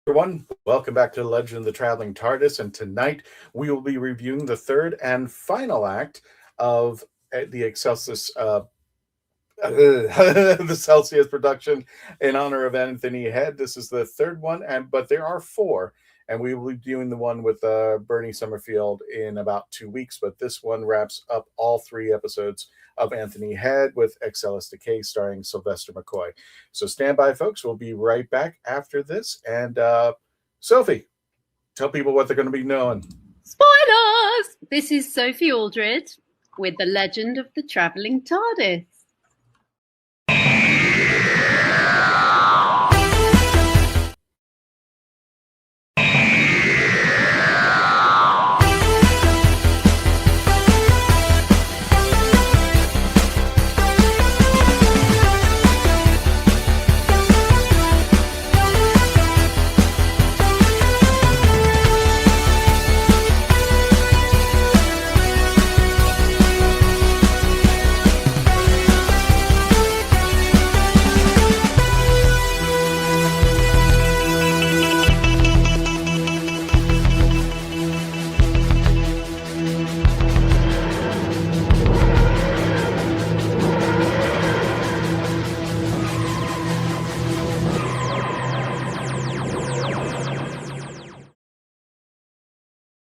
Everyone, welcome back to The Legend of the Traveling TARDIS, and tonight we will be reviewing the third and final act of the Excelsis, the Celsius production in honor of Anthony Head. This is the third one, but there are four, and we will be doing the one with Bernie Summerfield in about 2 weeks, but this one wraps up all three episodes of Anthony Head with Excelis Decays starring Sylvester McCoy. So stand by, folks. We'll be right back after this. And Sophie, tell people what they're going to be knowing. Spoilers! This is Sophie Aldred with The Legend of the Traveling TARDIS.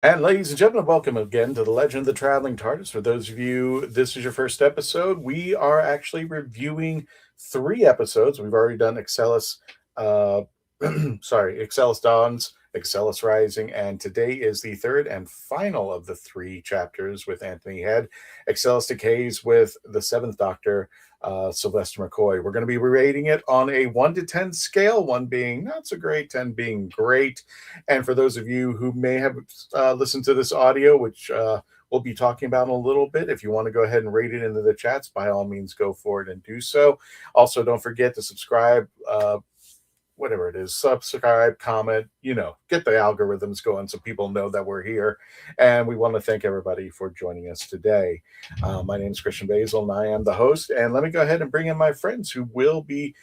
And ladies and gentlemen, welcome again to The Legend of the Traveling TARDIS. For those of you, this is your first episode. We are actually reviewing 3 episodes. We've already done Excelis, Excelis Dawns, Excelis Rising, and today is the third and final of the 3 chapters with Anthony Head. Excelis Decays with the 7th Doctor, Sylvester McCoy. We're going to be rating it on a 1 to 10 scale, 1 being not so great, 10 being great. And for those of you who may have listened to this audio, which we'll be talking about in a little bit, if you want to go ahead and rate it into the chats, by all means, go for it and do so. Also, don't forget to subscribe, whatever it is, subscribe, comment, get the algorithms going so people know that we're here. And we want to thank everybody for joining us today. My name is Christian Basil, and I am the host. And let me go ahead and bring in my friends who will be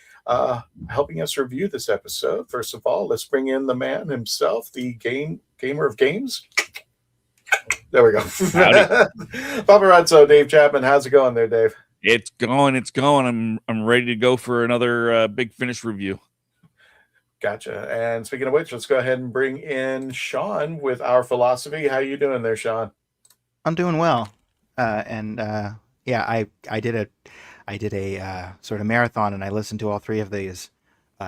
helping us review this episode. First of all, let's bring in the man himself, the gamer of games. There we go. Paparazzo, Dave Chapman. How's it going there, Dave? It's going. I'm ready to go for another Big Finish review. Gotcha. And speaking of which, let's go ahead and bring in Sean with Our Philosophy. How you doing there, Sean? I'm doing well. I did a sort of marathon, and I listened to all 3 of these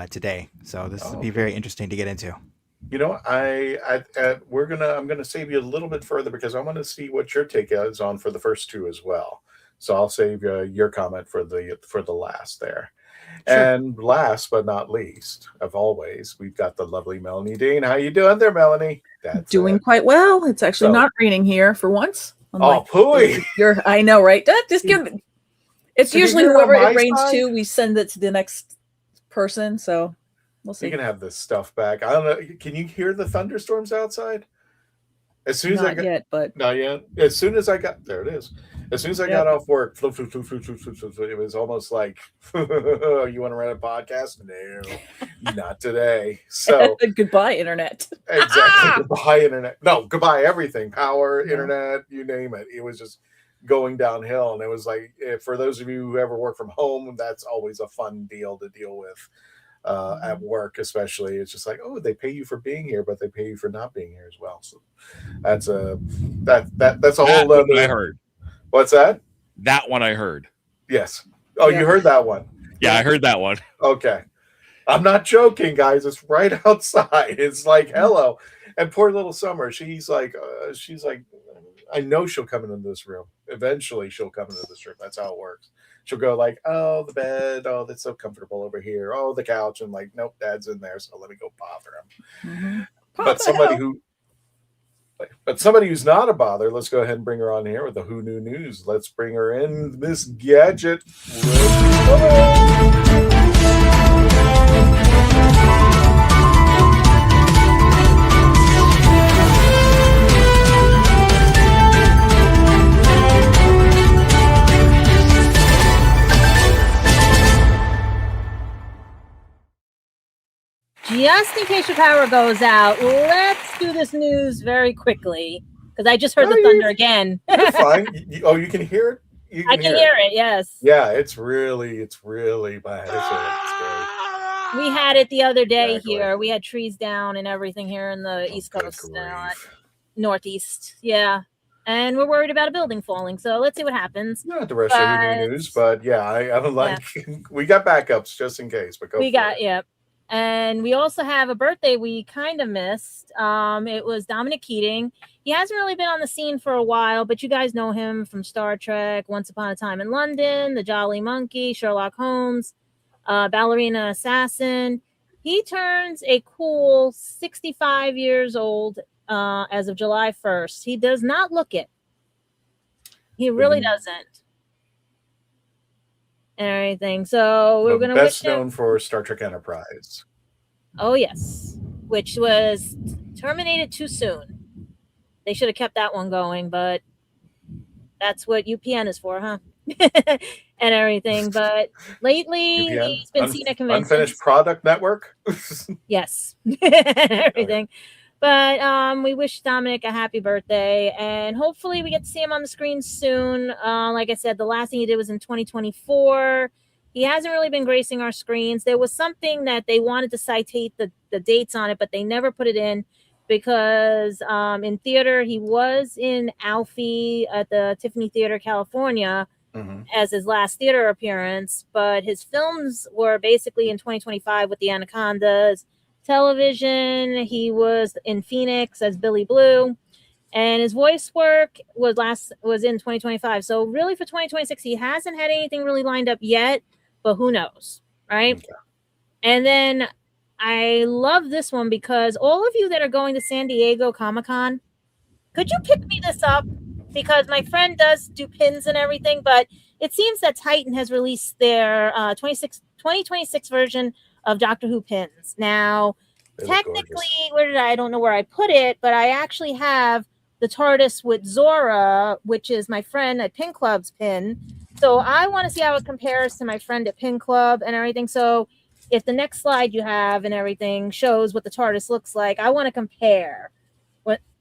today. So this will be very interesting to get into. I'm gonna save you a little bit further because I want to see what your take is on for the first 2 as well. So I'll save your comment for the last there. Sure. And last but not least, of always, we've got the lovely Melanie Dean. How you doing there, Melanie? That's doing quite well. It's actually not raining here for once. Pooey! I know, right? Just give it. It's usually whoever it rains to, we send it to the next person. So we'll see. You can have this stuff back. I don't know. Can you hear the thunderstorms outside? As soon as not yet. As soon as I got there, it is. As soon as I got off work, it was almost like, you want to run a podcast? No, not today. So goodbye, internet. Exactly. Goodbye, internet. No, goodbye, everything. Power, internet, you name it. It was just going downhill. And it was like, for those of you who ever work from home, that's always a fun deal to deal with. At work, especially, it's just like, oh, they pay you for being here, but they pay you for not being here as well. So that's a whole other. I heard. What's that? That one I heard. Yes. Oh, yeah. You heard that one? Yeah, I heard that one. Okay. I'm not joking, guys. It's right outside. It's like, hello. And poor little Summer, she's like, I know she'll come into this room. Eventually, she'll come into this room. That's how it works. She'll go like, "Oh, the bed. Oh, that's so comfortable over here. Oh, the couch." And like, "Nope, Dad's in there, so let me go bother him." Mm-hmm. But somebody who's not a bother, let's go ahead and bring her on here with the Who Knew News. Let's bring her in, Miss Gadget. Just in case your power goes out, let's do this news very quickly because I just heard the thunder again. You're fine. You can hear it? I can hear it, yes. Yeah, it's really bad. It's really scary. We had it the other day here. We had trees down and everything here in the East Coast, Northeast. Yeah. And we're worried about a building falling. So let's see what happens. Not the rest of the news, but yeah, I would like, we got backups just in case. But And we also have a birthday we kind of missed. It was Dominic Keating. He hasn't really been on the scene for a while, but you guys know him from Star Trek, Once Upon a Time in London, The Jolly Monkey, Sherlock Holmes, Ballerina Assassin. He turns a cool 65 years old as of July 1st. He does not look it. He really doesn't. And everything. So we're going to best known for Star Trek Enterprise. Oh yes, which was terminated too soon. They should have kept that one going, but that's what UPN is for, huh? And everything. But lately, he's been seen at conventions. Unfinished Product Network. Yes, everything. But we wish Dominic a happy birthday, and hopefully we get to see him on the screen soon. Like I said, the last thing he did was in 2024. He hasn't really been gracing our screens. There was something that they wanted to citate the dates on it, but they never put it in because in theater, he was in Alfie at the Tiffany Theater, California, as his last theater appearance. But his films were basically in 2025 with the Anacondas. Television, he was in Phoenix as Billy Blue, and his voice work was in 2025. So really for 2026, he hasn't had anything really lined up yet, but who knows, right? Okay. And then I love this one because all of you that are going to San Diego Comic-Con, could you pick me this up? Because my friend does do pins and everything, but it seems that Titan has released their 2026 version of Doctor Who pins. Now, technically, I don't know where I put it, but I actually have the TARDIS with Zora, which is my friend at Pin Club's pin. So I want to see how it compares to my friend at Pin Club and everything. So if the next slide you have and everything shows what the TARDIS looks like, I want to compare.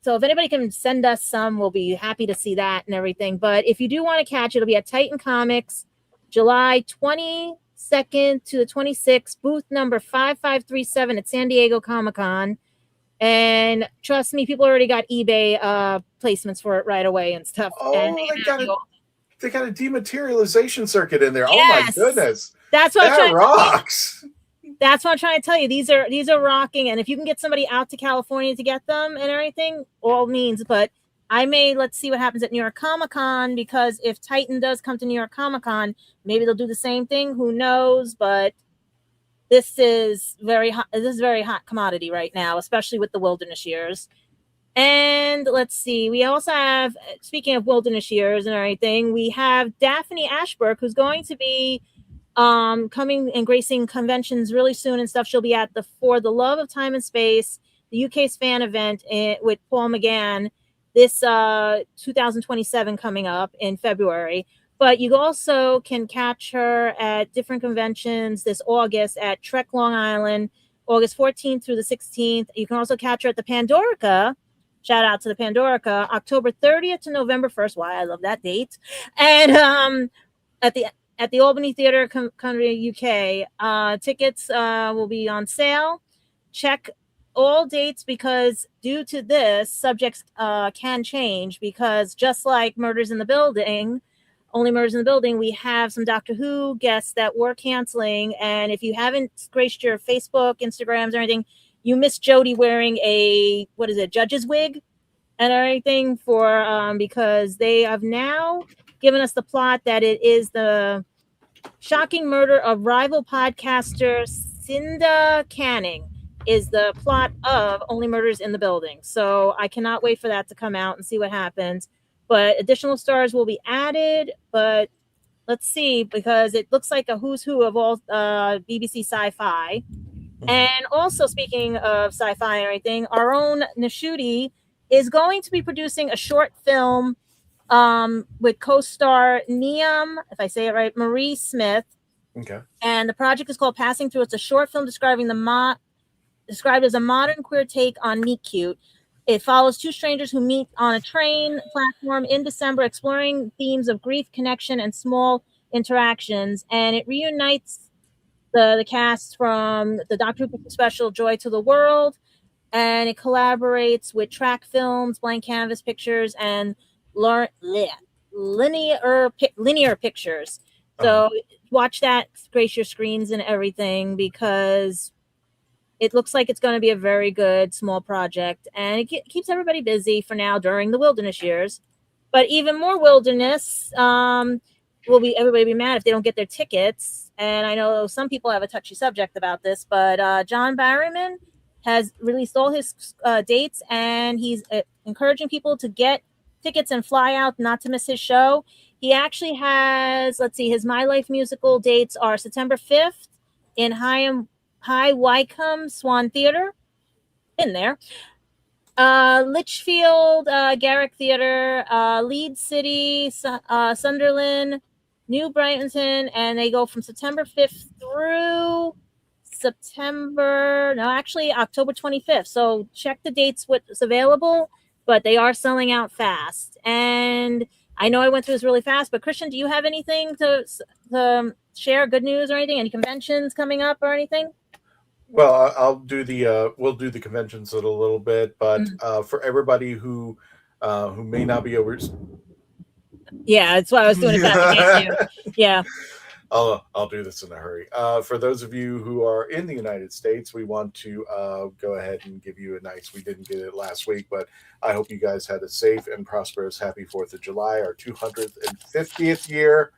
So if anybody can send us some, we'll be happy to see that and everything. But if you do want to catch it, it'll be at Titan Comics, July 22nd to the 26th, booth number 5537 at San Diego Comic-Con. And trust me, people already got eBay placements for it right away and stuff. Oh, and they got a dematerialization circuit in there. Yes. Oh my goodness. That's what that rocks. That's what I'm trying to tell you. These are rocking. And if you can get somebody out to California to get them and everything, all means. But let's see what happens at New York Comic-Con, because if Titan does come to New York Comic-Con, maybe they'll do the same thing. Who knows? But this is very hot. This is very hot commodity right now, especially with the Wilderness Years. And let's see. We also have, speaking of Wilderness Years and everything, we have Daphne Ashbrook, who's going to be coming and gracing conventions really soon and stuff. She'll be at the For the Love of Time and Space, the UK's fan event with Paul McGann, this 2027 coming up in February. But you also can catch her at different conventions this August at Trek Long Island, August 14th through the 16th. You can also catch her at the Pandorica. Shout out to the Pandorica, October 30th to November 1st. Why, I love that date. And at the Albany Theatre, Country, UK. Tickets will be on sale. Check all dates, because due to this, subjects can change, because just like Murders in the Building, Only Murders in the Building, we have some Doctor Who guests that we're canceling. And if you haven't graced your Facebook, Instagrams, or anything, you missed Jodie wearing a, judge's wig and everything for because they have now given us the plot that it is the shocking murder of rival podcaster Cinda Canning is the plot of Only Murders in the Building. So I cannot wait for that to come out and see what happens. But additional stars will be added, but let's see, because it looks like a who's who of all BBC sci-fi. And also, speaking of sci-fi and everything, our own Nashuti is going to be producing a short film with co-star Niam, if I say it right, Marie Smith. Okay. And the project is called Passing Through. It's a short film described as a modern queer take on Meet Cute. It follows two strangers who meet on a train platform in December, exploring themes of grief, connection, and small interactions. And it reunites the cast from the Doctor Who special Joy to the World, and it collaborates with Track Films, Blank Canvas Pictures, and linear Pictures. So watch that, grace your screens and everything, because it looks like it's going to be a very good small project, and it keeps everybody busy for now during the wilderness years. But even more wilderness everybody be mad if they don't get their tickets. And I know some people have a touchy subject about this, but John Barrowman has released all his dates, and he's encouraging people to get tickets and fly out, not to miss his show. He actually has, his My Life musical dates are September 5th in High Wycombe Swan Theater. Been there. Litchfield, Garrick Theater, Leeds City, Sunderland, New Brighton, and they go from September 5th through October 25th. So check the dates, what's available, but they are selling out fast. And I know I went through this really fast, but Christian, do you have anything to share, good news or anything? Any conventions coming up or anything? Well, we'll do the conventions in a little bit, but for everybody who may not be over. Yeah, that's why I was doing it fast. Yeah. I'll do this in a hurry. For those of you who are in the United States, we want to go ahead and give you a nice. We didn't get it last week, but I hope you guys had a safe and prosperous happy 4th of July, our 250th year.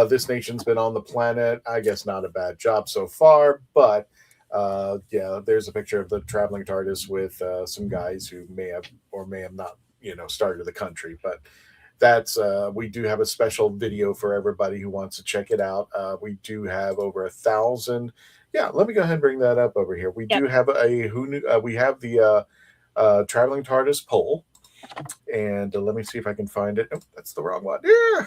This nation's been on the planet. I guess not a bad job so far, but there's a picture of the traveling TARDIS with some guys who may have not, started the country, but. That's we do have a special video for everybody who wants to check it out. We do have over 1,000. Yeah, let me go ahead and bring that up over here. We do have we have the traveling TARDIS poll, and let me see if I can find it. Oh, that's the wrong one. Yeah.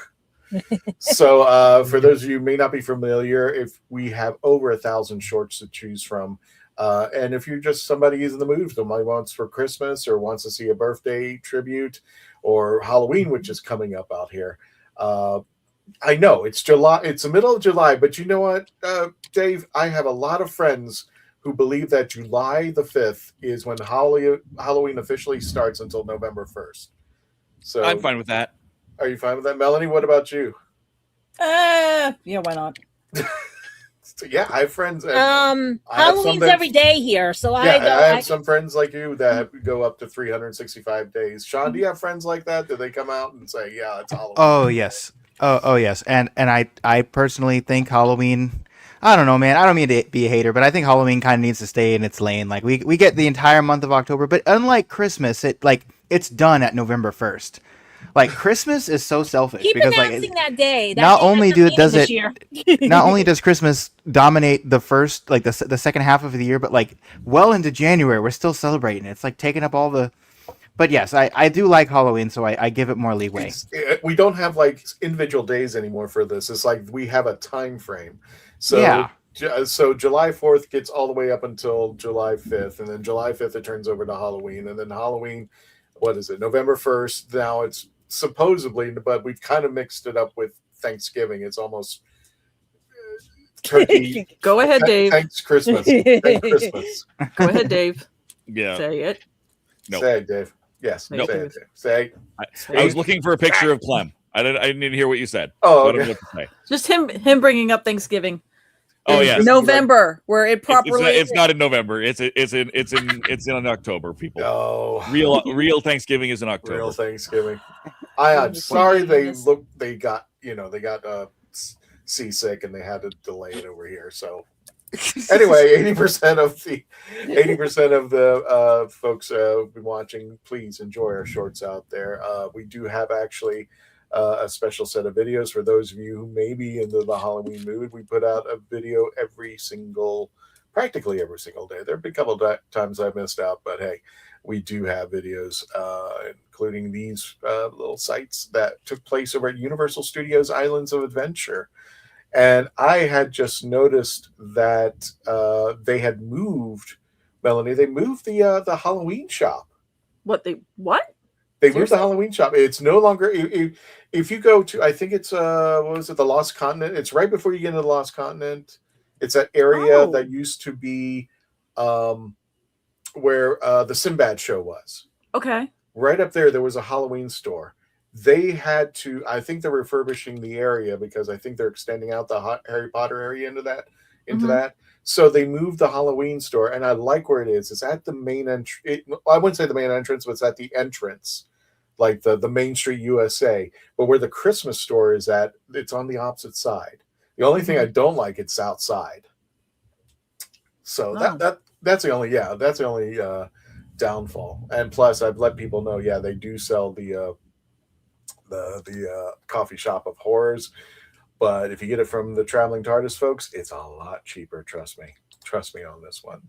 So for those of you who may not be familiar, if we have over 1,000 shorts to choose from. And if you're just somebody who's in the mood, somebody wants for Christmas or wants to see a birthday tribute or Halloween, which is coming up out here. I know it's July, it's the middle of July, but you know what, Dave, I have a lot of friends who believe that July the 5th is when Halloween officially starts until November 1st. So I'm fine with that. Are you fine with that, Melanie? What about you? Yeah, why not? So, yeah, I have friends. Halloween's every day here, so I have some friends like you that go up to 365 days. Sean, do you have friends like that? Do they come out and say, "Yeah, it's Halloween"? Oh yes, oh yes, and I personally think Halloween. I don't know, man. I don't mean to be a hater, but I think Halloween kind of needs to stay in its lane. Like we get the entire month of October, but unlike Christmas, it's done at November 1st. Like Christmas is so selfish Keep because announcing that day. Not only does Christmas dominate the first, like the second half of the year, but like well into January, we're still celebrating. It's like taking up all the. But yes, I do like Halloween, so I give it more leeway. We don't have like individual days anymore for this. It's like we have a time frame. So yeah. So July 4th gets all the way up until July 5th, and then July 5th it turns over to Halloween, and then Halloween, what is it? November 1st. Now it's supposedly, but we've kind of mixed it up with Thanksgiving. It's almost turkey. Go ahead, Dave. Thanks Christmas. Thank Christmas. Go ahead, Dave. Yeah. Say it. Nope. Say it, Dave. Yes. Nope. Say it, Dave. Say. I was looking for a picture of Clem. I didn't hear what you said. Oh, so I don't okay. know what to say. Just him bringing up Thanksgiving. Oh yeah, November, where it properly. It's not in November. It's in October. People. Oh, Real Thanksgiving is in October. real Thanksgiving. I'm sorry they got seasick and they had to delay it over here. So anyway, 80% of the folks who've been watching, please enjoy our shorts out there. We do have actually a special set of videos for those of you who may be into the Halloween mood. We put out a video practically every single day. There have been a couple of times I missed out, but hey, we do have videos, including these little sites that took place over at Universal Studios Islands of Adventure. And I had just noticed that they had moved, Melanie, they moved the Halloween shop. What? They moved the Halloween shop. It's no longer, if you go to, I think it's, what was it, the Lost Continent? It's right before you get into the Lost Continent. It's that area that used to be where the Sinbad show was. Okay. Right up there was a Halloween store. They had to, I think they're refurbishing the area because I think they're extending out the Harry Potter area into that. So they moved the Halloween store, and I like where it is. It's at the main entrance. I wouldn't say the main entrance, but it's at the entrance, like the Main Street USA. But where the Christmas store is at, it's on the opposite side. The only thing I don't like, it's outside. So that's the only downfall. And plus, I've let people know, they do sell the coffee shop of horrors, but if you get it from the Traveling TARDIS folks, it's a lot cheaper. Trust me on this one.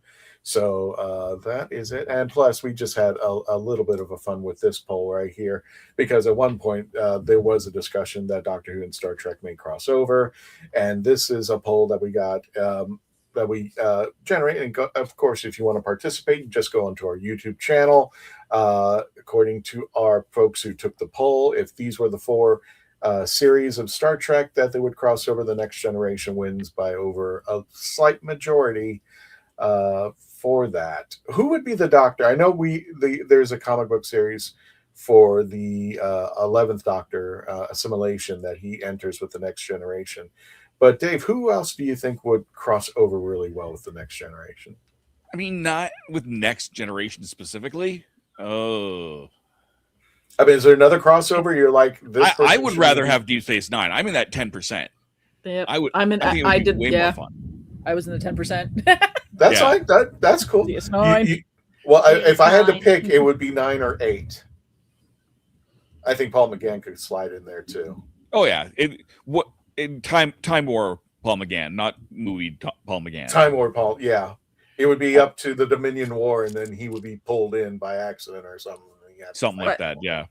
So that is it. And plus, we just had a little bit of a fun with this poll right here, because at one point there was a discussion that Doctor Who and Star Trek may cross over, and this is a poll that we got that we generate. And of course, if you want to participate, just go onto our YouTube channel. According to our folks who took the poll, if these were the 4 series of Star Trek that they would cross over, the Next Generation wins by over a slight majority for that. Who would be the Doctor? I know there's a comic book series for the 11th Doctor, Assimilation, that he enters with the Next Generation. But Dave, who else do you think would cross over really well with the Next Generation? I mean, not with Next Generation specifically. Oh, I mean, is there another crossover? You're like this. I would rather have Deep Space Nine. I'm in that 10%. Yep. I would. I did. Way more fun. I was in the 10%. That's fine. That's cool. If I had to pick, it would be 9 or 8. I think Paul McGann could slide in there too. Oh yeah. Time War Paul McGann, not movie Paul McGann. Time War Paul. Yeah. It would be up to the Dominion War, and then he would be pulled in by accident or something. Something like that, yeah.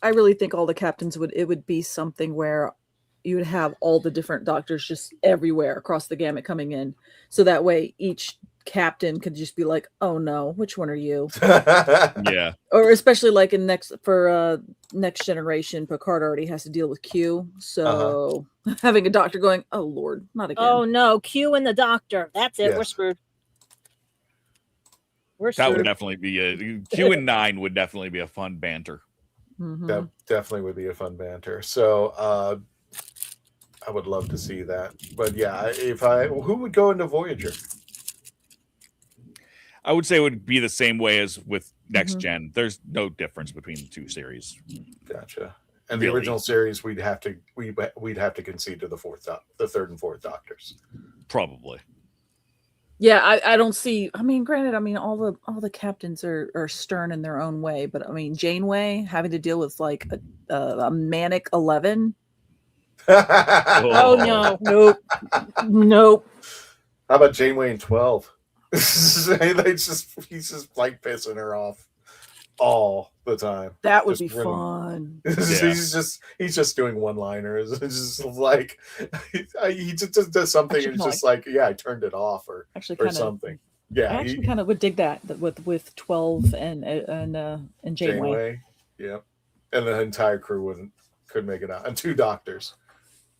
I really think all the captains would be something where you would have all the different doctors just everywhere across the gamut coming in. So that way each captain could just be like, oh no, which one are you? Yeah. Or especially like in Next Generation, Picard already has to deal with Q. So having a doctor going, oh Lord, not again. Oh no, Q and the Doctor. That's it. Yes. We're screwed. That would definitely be Q and 9 would definitely be a fun banter. That definitely would be a fun banter. So I would love to see that. But yeah, who would go into Voyager? I would say it would be the same way as with Next Gen. There's no difference between the 2 series. Gotcha. And the original series, we'd have to concede to the 3rd and 4th Doctors. Probably. Yeah, I don't see. I mean, granted, all the captains are stern in their own way, but I mean, Janeway having to deal with like a manic 11. Oh no, nope. How about Janeway in 12? He's just like pissing her off all the time. That would be fun. He's just doing one-liners. It's just like he just does something and it's just like, I turned it off or something. Yeah, I actually kind of would dig that with 12 and Janeway. Yeah, and the entire crew couldn't make it out, and 2 doctors.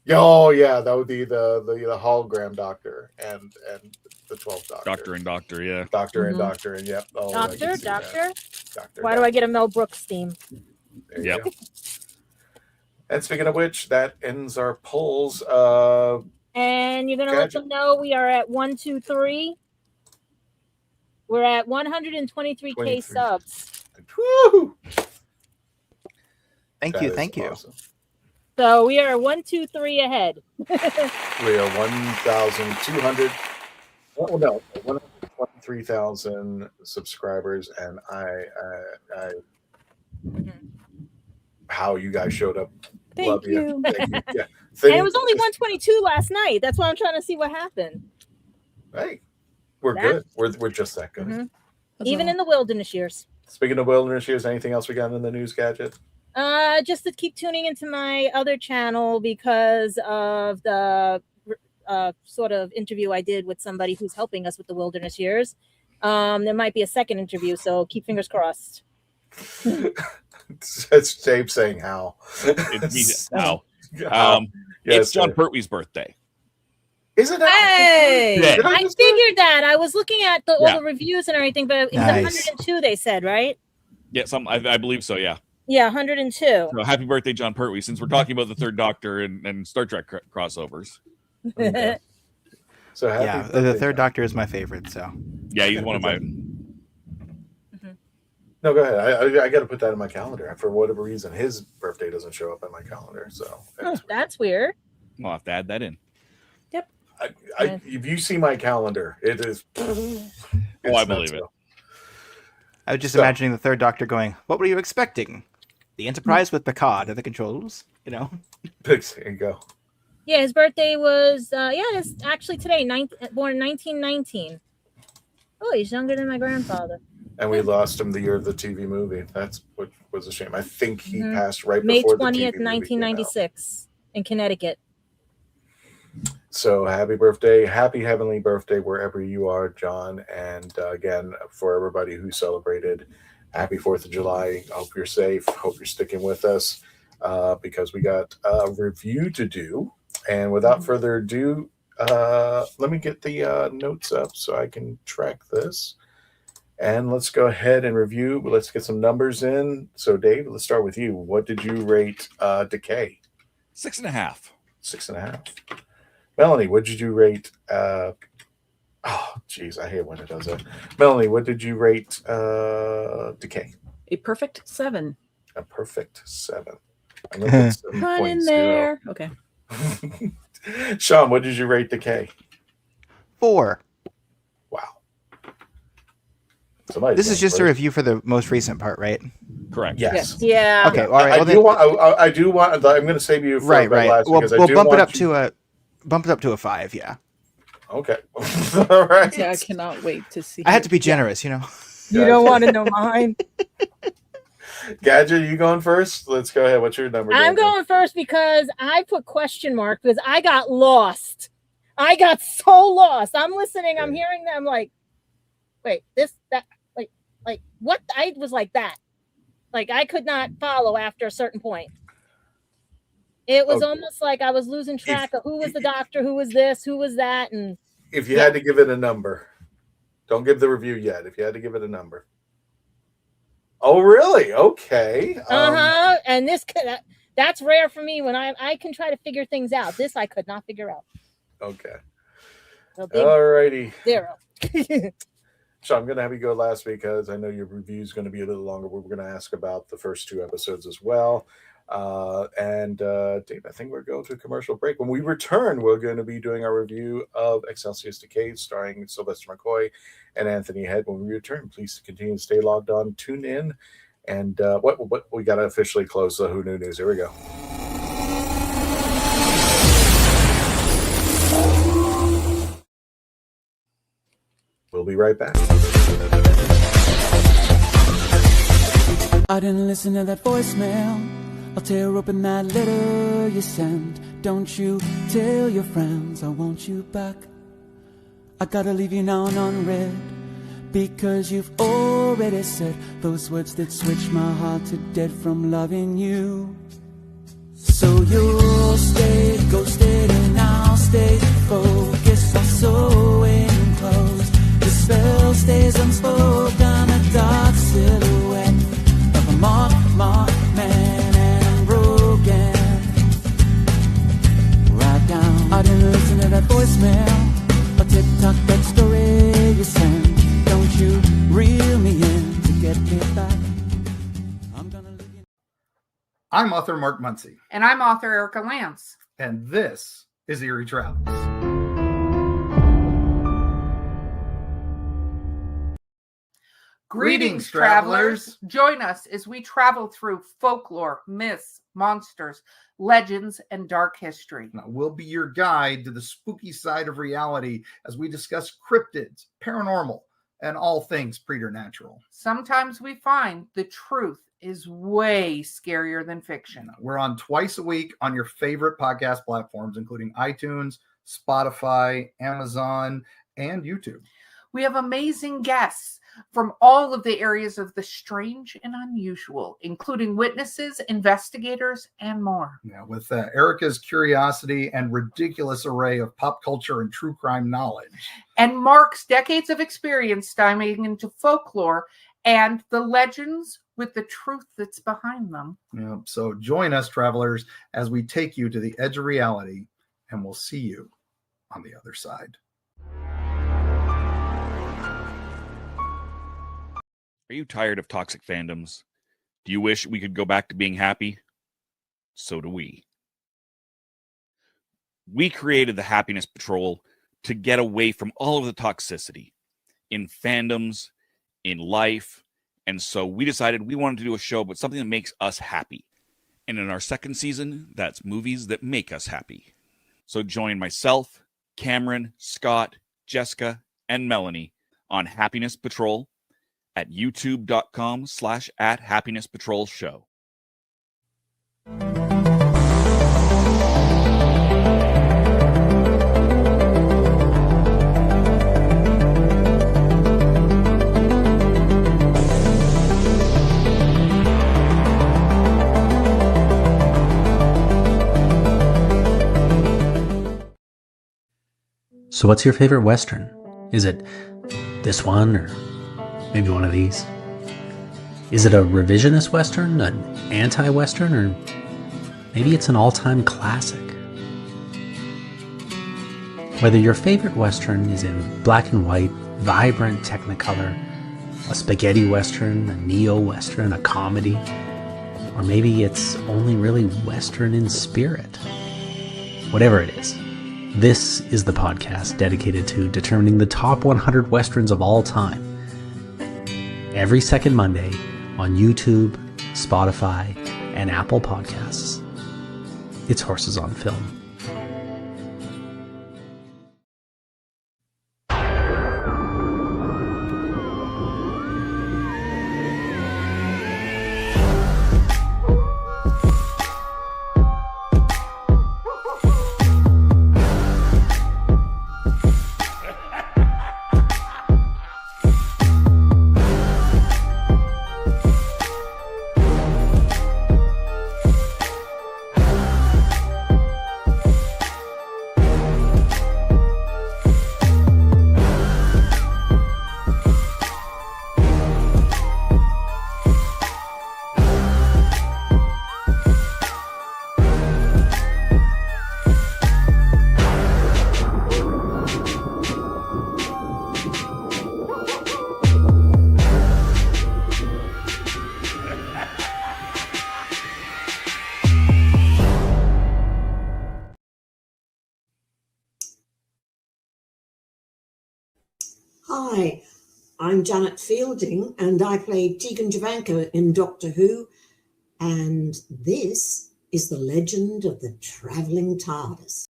Oh yeah, that would be the hologram doctor and the 12th doctor. Doctor and doctor, yeah. Doctor and doctor, and yep. Oh, doctor. Why do I get a Mel Brooks theme? Yep. And speaking of which, that ends our polls. And and you're gonna let Gotcha. them know we are at 123. We're at 123K 23. subs. Woo! Thank That you, is thank you. awesome. So we are 123 ahead. We are 1,200. Well, no, 123,000 subscribers, and I how you guys showed up. Thank Love you. Thank you. Yeah. And it was only 122 last night. That's why I'm trying to see what happened. Hey, we're That- good. We're just that good. Mhm. That's Even all. in the wilderness years. Speaking of wilderness years, anything else we got in the news gadget? Just to keep tuning into my other channel because of the sort of interview I did with somebody who's helping us with the wilderness years. There might be a second interview, so keep fingers crossed. It's Dave saying how. It's now. How? Yes, It's John sir. Pertwee's birthday. Is it? Hey! Yeah. Did I just do it? figured that. I was looking at all Yeah. the reviews and everything, but it was Nice. 102, they said, right? Yeah, I believe so. Yeah. Yeah, 102. So happy birthday, John Pertwee! Since we're talking about the Third Doctor and Star Trek crossovers. Okay. So happy Yeah, the birthday, third John. Doctor is my favorite. So Yeah, he's one of my. No, go ahead. I got to put that in my calendar. For whatever reason, his birthday doesn't show up in my calendar. So That's weird. I'll have to add that in. if you see my calendar, it is. I believe it. I was just So- imagining the third Doctor going, "What were you expecting? The Enterprise with Picard at the controls, you know?" There you go. Yeah, his birthday was, it's actually today, born in 1919. Oh, he's younger than my grandfather. And we lost him the year of the TV movie. That's what was a shame. I think he Mhm. passed right May before the 20th, TV movie came out. 1996 in Connecticut. So happy birthday, happy heavenly birthday wherever you are, John. And again, for everybody who celebrated, happy 4th of July. Hope you're safe. Hope you're sticking with us because we got a review to do. And without further ado, let me get the notes up so I can track this. And let's go ahead and review. Let's get some numbers in. So Dave, let's start with you. What did you rate Decay? 6.5. 6.5. Melanie, what did you rate? Oh, geez, I hate when it does that. Melanie, what did you rate Decay? A perfect 7. A perfect 7. I'm gonna put Run in 7.0. there. Okay. Sean, what did you rate Decay? 4. Wow. Somebody's This is going just a first. review for the most recent part, right? Correct. Yes. Yeah. Okay, all right. I, Well, do then, want. I do want. I'm going to save you for right, the right. last Well, because I we'll do bump it want up you- to a 5. Yeah, Okay. All right. Yeah, I cannot wait to see. I had to be generous, you know. You don't want to know mine. Gadget, you going first? Let's go ahead. What's your number? I'm Gadget? going first because I put question mark because I got lost. I got so lost. I'm listening. I'm hearing them like, wait, this, that, like what? I was like that. Like I could not follow after a certain point. It was Okay. almost like I was losing track of who was the doctor, who was this, who was that, and If you had to give it a number, don't give the review yet. If you had to give it a number. Oh, really? Okay. And this that's rare for me when I can try to figure things out. This I could not figure out. Okay. A big All righty. 0. So I'm going to have you go last because I know your review is going to be a little longer. We're going to ask about the first 2 episodes as well. Dave, I think we're going to a commercial break. When we return, we're going to be doing our review of Excelsis Decays, starring Sylvester McCoy and Anthony Head. When we return, please continue to stay logged on, tune in, and what we got to officially close the Who Knew News. Here we go. We'll be right back. I didn't listen to that voicemail. I'll tear open that letter you sent. Don't you tell your friends I want you back. I gotta leave you now unread, because you've already said those words that switch my heart to dead from loving you. So you'll stay ghosted and I'll stay focused on sewing clothes. The spell stays unspoken, a dark silhouette of a marked man, and I'm broken. Right down, I didn't listen to that voice voicemail or TikTok that story you send. Don't you reel me in to get me back. I'm gonna leave you. I'm author Mark Muncy, And I'm author Erica Lance. and this is Eerie Travels. Greetings, travelers. Join us as we travel through folklore, myths, monsters, legends, and dark history. Now, we'll be your guide to the spooky side of reality as we discuss cryptids, paranormal, and all things preternatural. Sometimes we find the truth is way scarier than fiction. We're on twice a week on your favorite podcast platforms, including iTunes, Spotify, Amazon, and YouTube. We have amazing guests from all of the areas of the strange and unusual, including witnesses, investigators, and more. Now, with Erica's curiosity and ridiculous array of pop culture and true crime knowledge. And Mark's decades of experience diving into folklore and the legends with the truth that's behind them. So join us, travelers, as we take you to the edge of reality, and we'll see you on the other side. Are you tired of toxic fandoms? Do you wish we could go back to being happy? So do we. We created the Happiness Patrol to get away from all of the toxicity in fandoms, in life, and so we decided we wanted to do a show about something that makes us happy. And in our second season, that's movies that make us happy. So join myself, Cameron, Scott, Jessica, and Melanie on Happiness Patrol at youtube.com/@happinesspatrolshow. So what's your favorite Western? Is it this one or maybe one of these? Is it a revisionist Western, an anti-Western, or maybe it's an all-time classic? Whether your favorite Western is in black and white, vibrant Technicolor, a spaghetti Western, a neo-Western, a comedy, or maybe it's only really Western in spirit. Whatever it is, this is the podcast dedicated to determining the top 100 Westerns of all time. Every second Monday on YouTube, Spotify, and Apple Podcasts. It's Horses on Film. Hi, I'm Janet Fielding and I play Tegan Jovanka in Doctor Who, and this is The Legend of the Traveling TARDIS.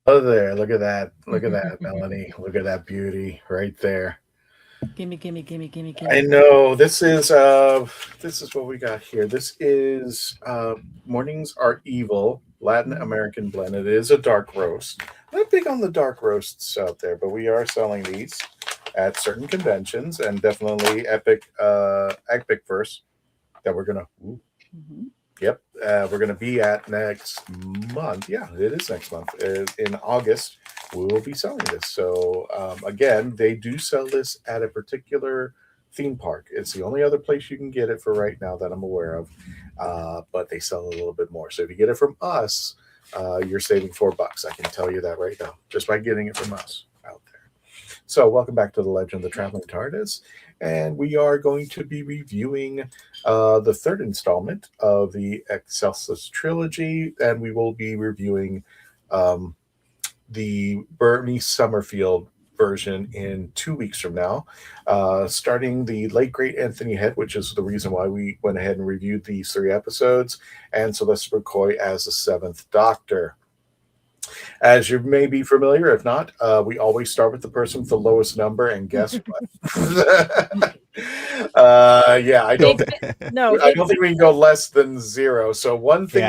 Oh, there. Look at that. Look at that, Melanie. Look at that beauty right there. Gimme. I know. This is what we got here. This is Mornings Are Evil, Latin American blend. It is a dark roast. Not big on the dark roasts out there, but we are selling these at certain conventions, and definitely Epic Verse that we're gonna. Yep, we're gonna be at next month. Yeah, it is next month. In August, we will be selling this. So again, they do sell this at a particular theme park. It's the only other place you can get it for right now that I'm aware of. But they sell a little bit more. So if you get it from us, you're saving $4. I can tell you that right now, just by getting it from us out there. So welcome back to The Legend of the Traveling TARDIS. And we are going to be reviewing the third installment of the Excelsis trilogy. And we will be reviewing the Bernie Summerfield version in 2 weeks from now, starting the late great Anthony Head, which is the reason why we went ahead and reviewed these 3 episodes, and Sylvester McCoy as the 7th Doctor. As you may be familiar, if not, we always start with the person with the lowest number, and guess what? Yeah, I don't think we can go less than 0. So one thing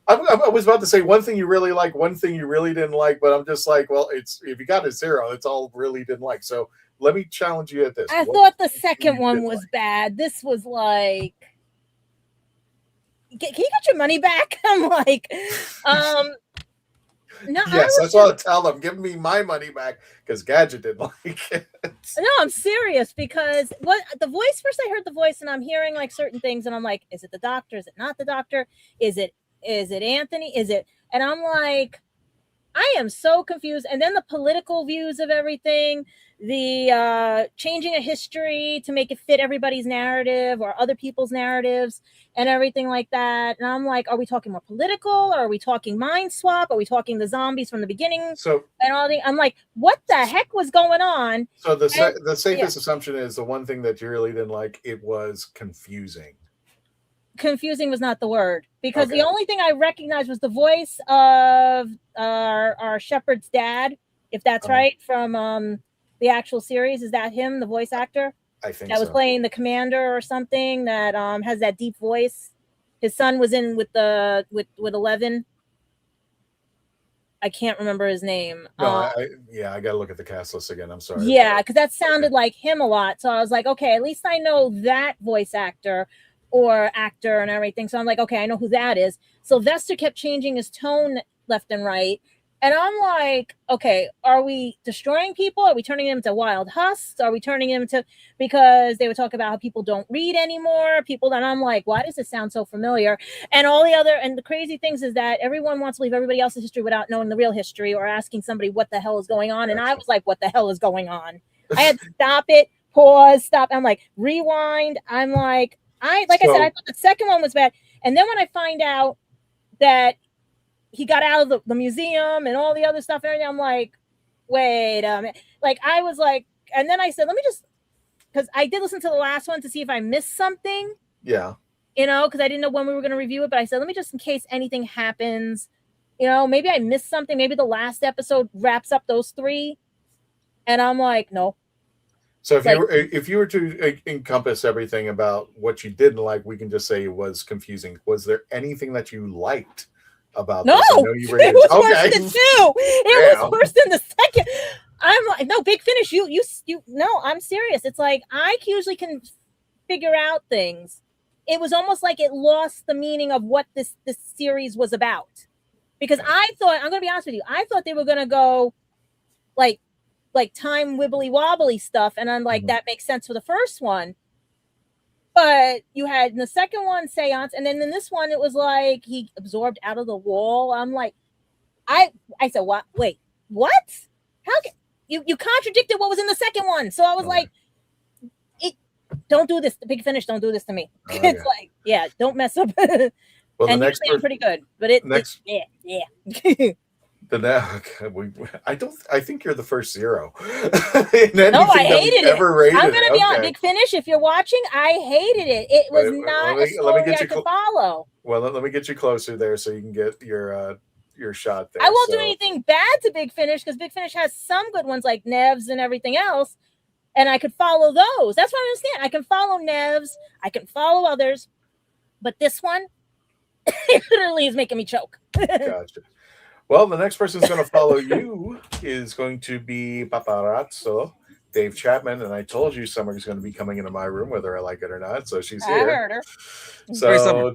I was about to say one thing you really like, one thing you really didn't like, but I'm just like, well, it's if you got a 0, it's all really didn't like. So let me challenge you at this. I thought the second one was bad. This was like, can you get your money back? I'm like, no. Yes, that's what I'll tell them. Give me my money back because Gadget didn't like it. No, I'm serious because what the voice first I heard the voice and I'm hearing like certain things and I'm like, is it the Doctor? Is it not the Doctor? Is it Anthony? Is it? And I'm like, I am so confused. And then the political views of everything, the changing a history to make it fit everybody's narrative or other people's narratives and everything like that. And I'm like, are we talking more political? Or are we talking mind swap? Are we talking the zombies from the beginning? So and all the, I'm like, what the heck was going on? So the safest assumption is the one thing that you really didn't like, it was confusing. Confusing was not the word because the only thing I recognized was the voice of our shepherd's dad, if that's right, from the actual series. Is that him, the voice actor? I think that was playing the commander or something that has that deep voice. His son was in with 11. I can't remember his name. No, I got to look at the cast list again. I'm sorry. Yeah, because that sounded like him a lot. So I was like, okay, at least I know that voice actor or actor and everything. So I'm like, okay, I know who that is. Sylvester kept changing his tone left and right. And I'm like, okay, are we destroying people? Are we turning them into wild husks? Are we turning them into, because they would talk about how people don't read anymore, people, and I'm like, why does this sound so familiar? And all the other, and the crazy things is that everyone wants to believe everybody else's history without knowing the real history or asking somebody what the hell is going on. And I was like, what the hell is going on? I had to stop it, pause, stop. I'm like, rewind. I'm like, I said, I thought the second one was bad. And then when I find out that he got out of the museum and all the other stuff and everything, I'm like, wait a minute. Like, I was like, and then I said, let me just, because I did listen to the last one to see if I missed something. Yeah. You know, because I didn't know when we were going to review it, but I said, let me just, in case anything happens, you know, maybe I missed something. Maybe the last episode wraps up those 3. And I'm like, no. So if you were to encompass everything about what you didn't like, we can just say it was confusing. Was there anything that you liked about this? I know you it was worse than 2. It was worse than the second. I'm like, no, Big Finish. You. No, I'm serious. It's like I usually can figure out things. It was almost like it lost the meaning of what this series was about. Because I thought, I'm going to be honest with you, I thought they were going to go like time wibbly wobbly stuff, and I'm like, that makes sense for the first one. But you had in the second one seance, and then in this one it was like he absorbed out of the wall. I'm like, I said, what? Wait, what? How can you contradicted what was in the second one? So I was like, don't do this. The Big Finish, don't do this to me. It's like, yeah, don't mess up. Well, and usually I'm pretty good, but yeah. I think you're the first 0. No, I hated it. I'm going to be on Big Finish. If you're watching, I hated it. It was not a story I could follow. Well, let me get you closer there so you can get your shot there. I won't do anything bad to Big Finish because Big Finish has some good ones like Nevs and everything else, and I could follow those. That's what I understand. I can follow Nevs. I can follow others, but this one, it literally is making me choke. Gotcha. Well, the next person who's going to follow you is going to be Paparazzo, Dave Chapman. And I told you Summer's going to be coming into my room, whether I like it or not. So she's here. I heard her. So,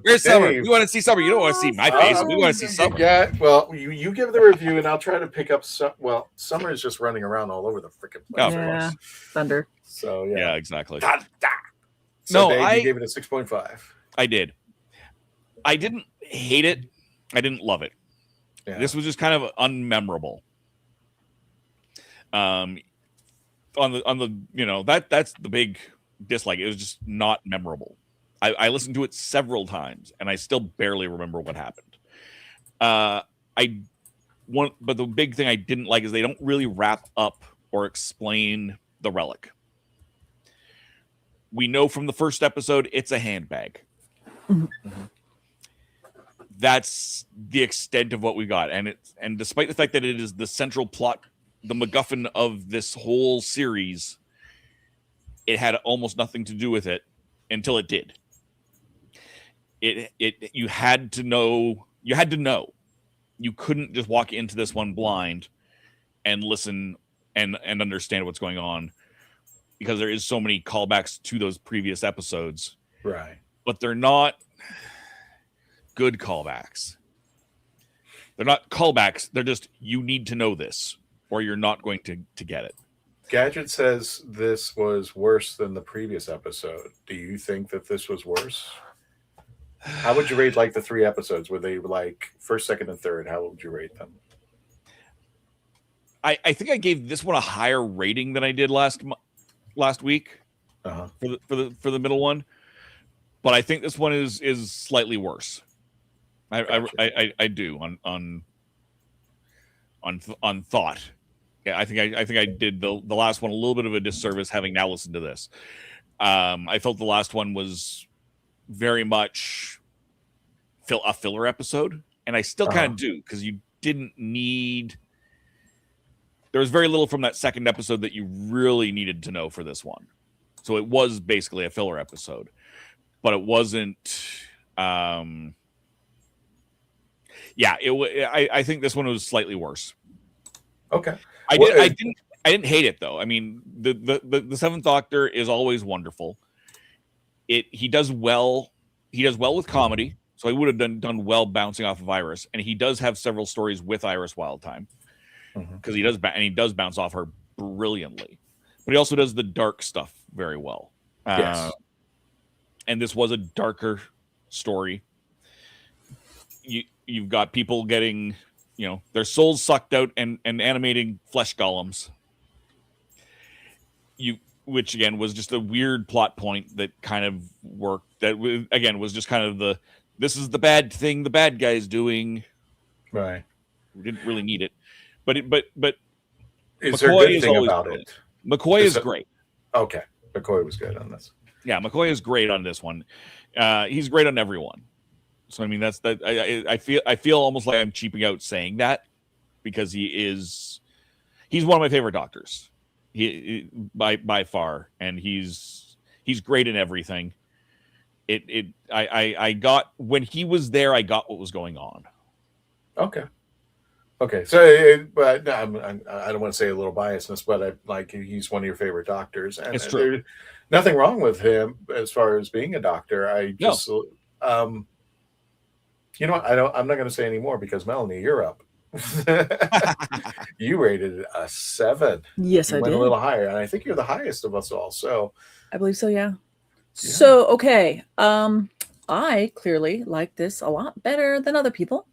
Where's Summer? We want to see Summer. You don't want to see my face. We want to see Summer. Yeah, well, you give the review, and I'll try to pick up some. Well, Summer is just running around all over the freaking place. Yeah, thunder. So, yeah, exactly. So, Dave, you gave it a 6.5. I did. I didn't hate it. I didn't love it. Yeah. This was just kind of unmemorable. On the that's the big dislike. It was just not memorable. I listened to it several times and I still barely remember what happened. But the big thing I didn't like is they don't really wrap up or explain the relic. We know from the first episode it's a handbag. Mm-hmm. That's the extent of what we got, and despite the fact that it is the central plot, the MacGuffin of this whole series, it had almost nothing to do with it until it did. You had to know. You couldn't just walk into this one blind and listen and understand what's going on, because there is so many callbacks to those previous episodes. Right. But they're not good callbacks. They're not callbacks. They're just, you need to know this or you're not going to get it. Gadget says this was worse than the previous episode. Do you think that this was worse? How would you rate like the 3 episodes? Were they like first, second, and third? How would you rate them? I think I gave this one a higher rating than I did last week for the middle one, but I think this one is slightly worse. I do on thought. Yeah, I think I did the last one a little bit of a disservice having now listened to this. I felt the last one was very much a filler episode, and I still kind of do, because you didn't need. There was very little from that second episode that you really needed to know for this one, so it was basically a filler episode, but it wasn't. I think this one was slightly worse. Okay. I didn't hate it though. I mean, the Seventh Doctor is always wonderful. He does well with comedy, so he would have done well bouncing off of Iris, and he does have several stories with Iris Wildtime, because he does bounce off her brilliantly. But he also does the dark stuff very well. Yes. And this was a darker story. You've got people getting, their souls sucked out and animating flesh golems. Which again was just a weird plot point that kind of worked. That again was just kind of this is the bad thing the bad guy's doing. Right. We didn't really need it, but is there a good thing about it? McCoy is great. Okay, McCoy was good on this. Yeah, McCoy is great on this one. He's great on everyone. So I mean, that's that. I feel almost like I'm cheaping out saying that, because he's one of my favorite Doctors. He by far, and he's great in everything. I got, when he was there, I got what was going on. Okay. So, but I don't want to say a little biasness, but he's one of your favorite Doctors, and it's true. There's nothing wrong with him as far as being a Doctor. I just, you know what? I'm not going to say any more, because Melanie, you're up. You rated it a 7. Yes, you I went did. a little higher, and I think you're the highest of us all. So I believe so. Yeah. So okay, I clearly like this a lot better than other people.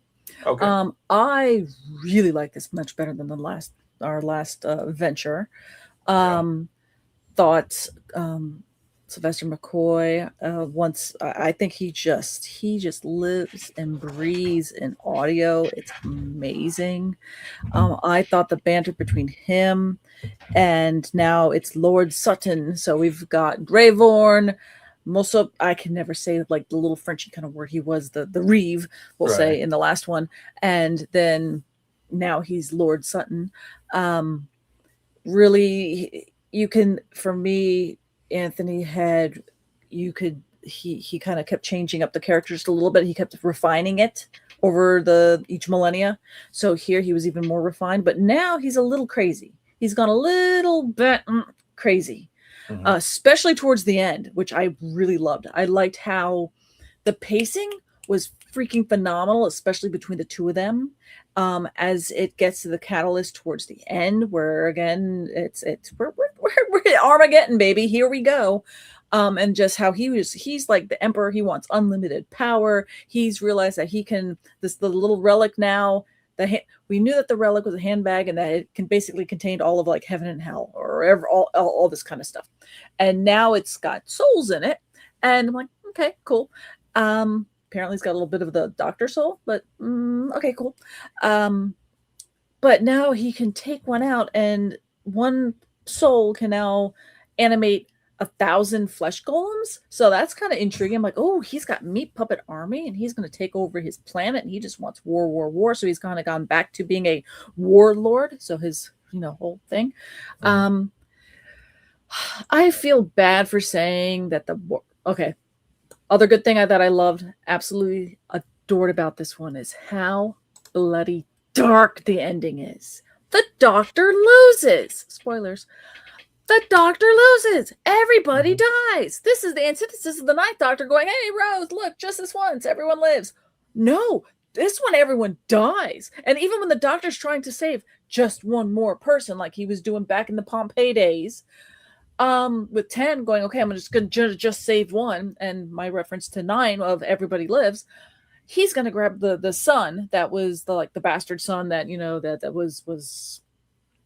Okay. I really like this much better than our last venture. Thought Sylvester McCoy, I think he just lives and breathes in audio. It's amazing. I thought the banter between him, and now it's Lord Sutton. So we've got Vaughan. Most I can never say like the little Frenchy kind of word. He was the Reeve, we'll say, in the last one, and then now he's Lord Sutton. Really, you can, for me, Anthony had, he kind of kept changing up the characters a little bit. He kept refining it over each millennia. So here he was even more refined, but now he's a little crazy. He's gone a little bit crazy. Especially towards the end, which I really loved. I liked how the pacing was freaking phenomenal, especially between the two of them. As it gets to the catalyst towards the end, where again we're Armageddon, baby. Here we go. And just how he's like the emperor. He wants unlimited power. He's realized that he can, the little relic now, we knew that the relic was a handbag and that it can basically contained all of like heaven and hell or all this kind of stuff. And now it's got souls in it. And I'm like, okay, cool. Apparently it's got a little bit of the doctor soul, but okay, cool. But now he can take one out, and one soul can now animate 1,000 flesh golems. So that's kind of intriguing. I'm like, oh, he's got meat puppet army, and he's going to take over his planet, and he just wants war. So he's kind of gone back to being a warlord. So his, whole thing. I feel bad for saying that other good thing that I loved, absolutely adored about this one is how bloody dark the ending is. The doctor loses. Spoilers. The doctor loses. Everybody dies. This is the antithesis of the Ninth Doctor going, hey, Rose, look, just this once. Everyone lives. No, this one, everyone dies. And even when the doctor's trying to save just one more person, like he was doing back in the Pompeii days, with 10 going, okay, I'm just going to just save one. And my reference to 9 of everybody lives. He's going to grab the son that was the bastard son that, that was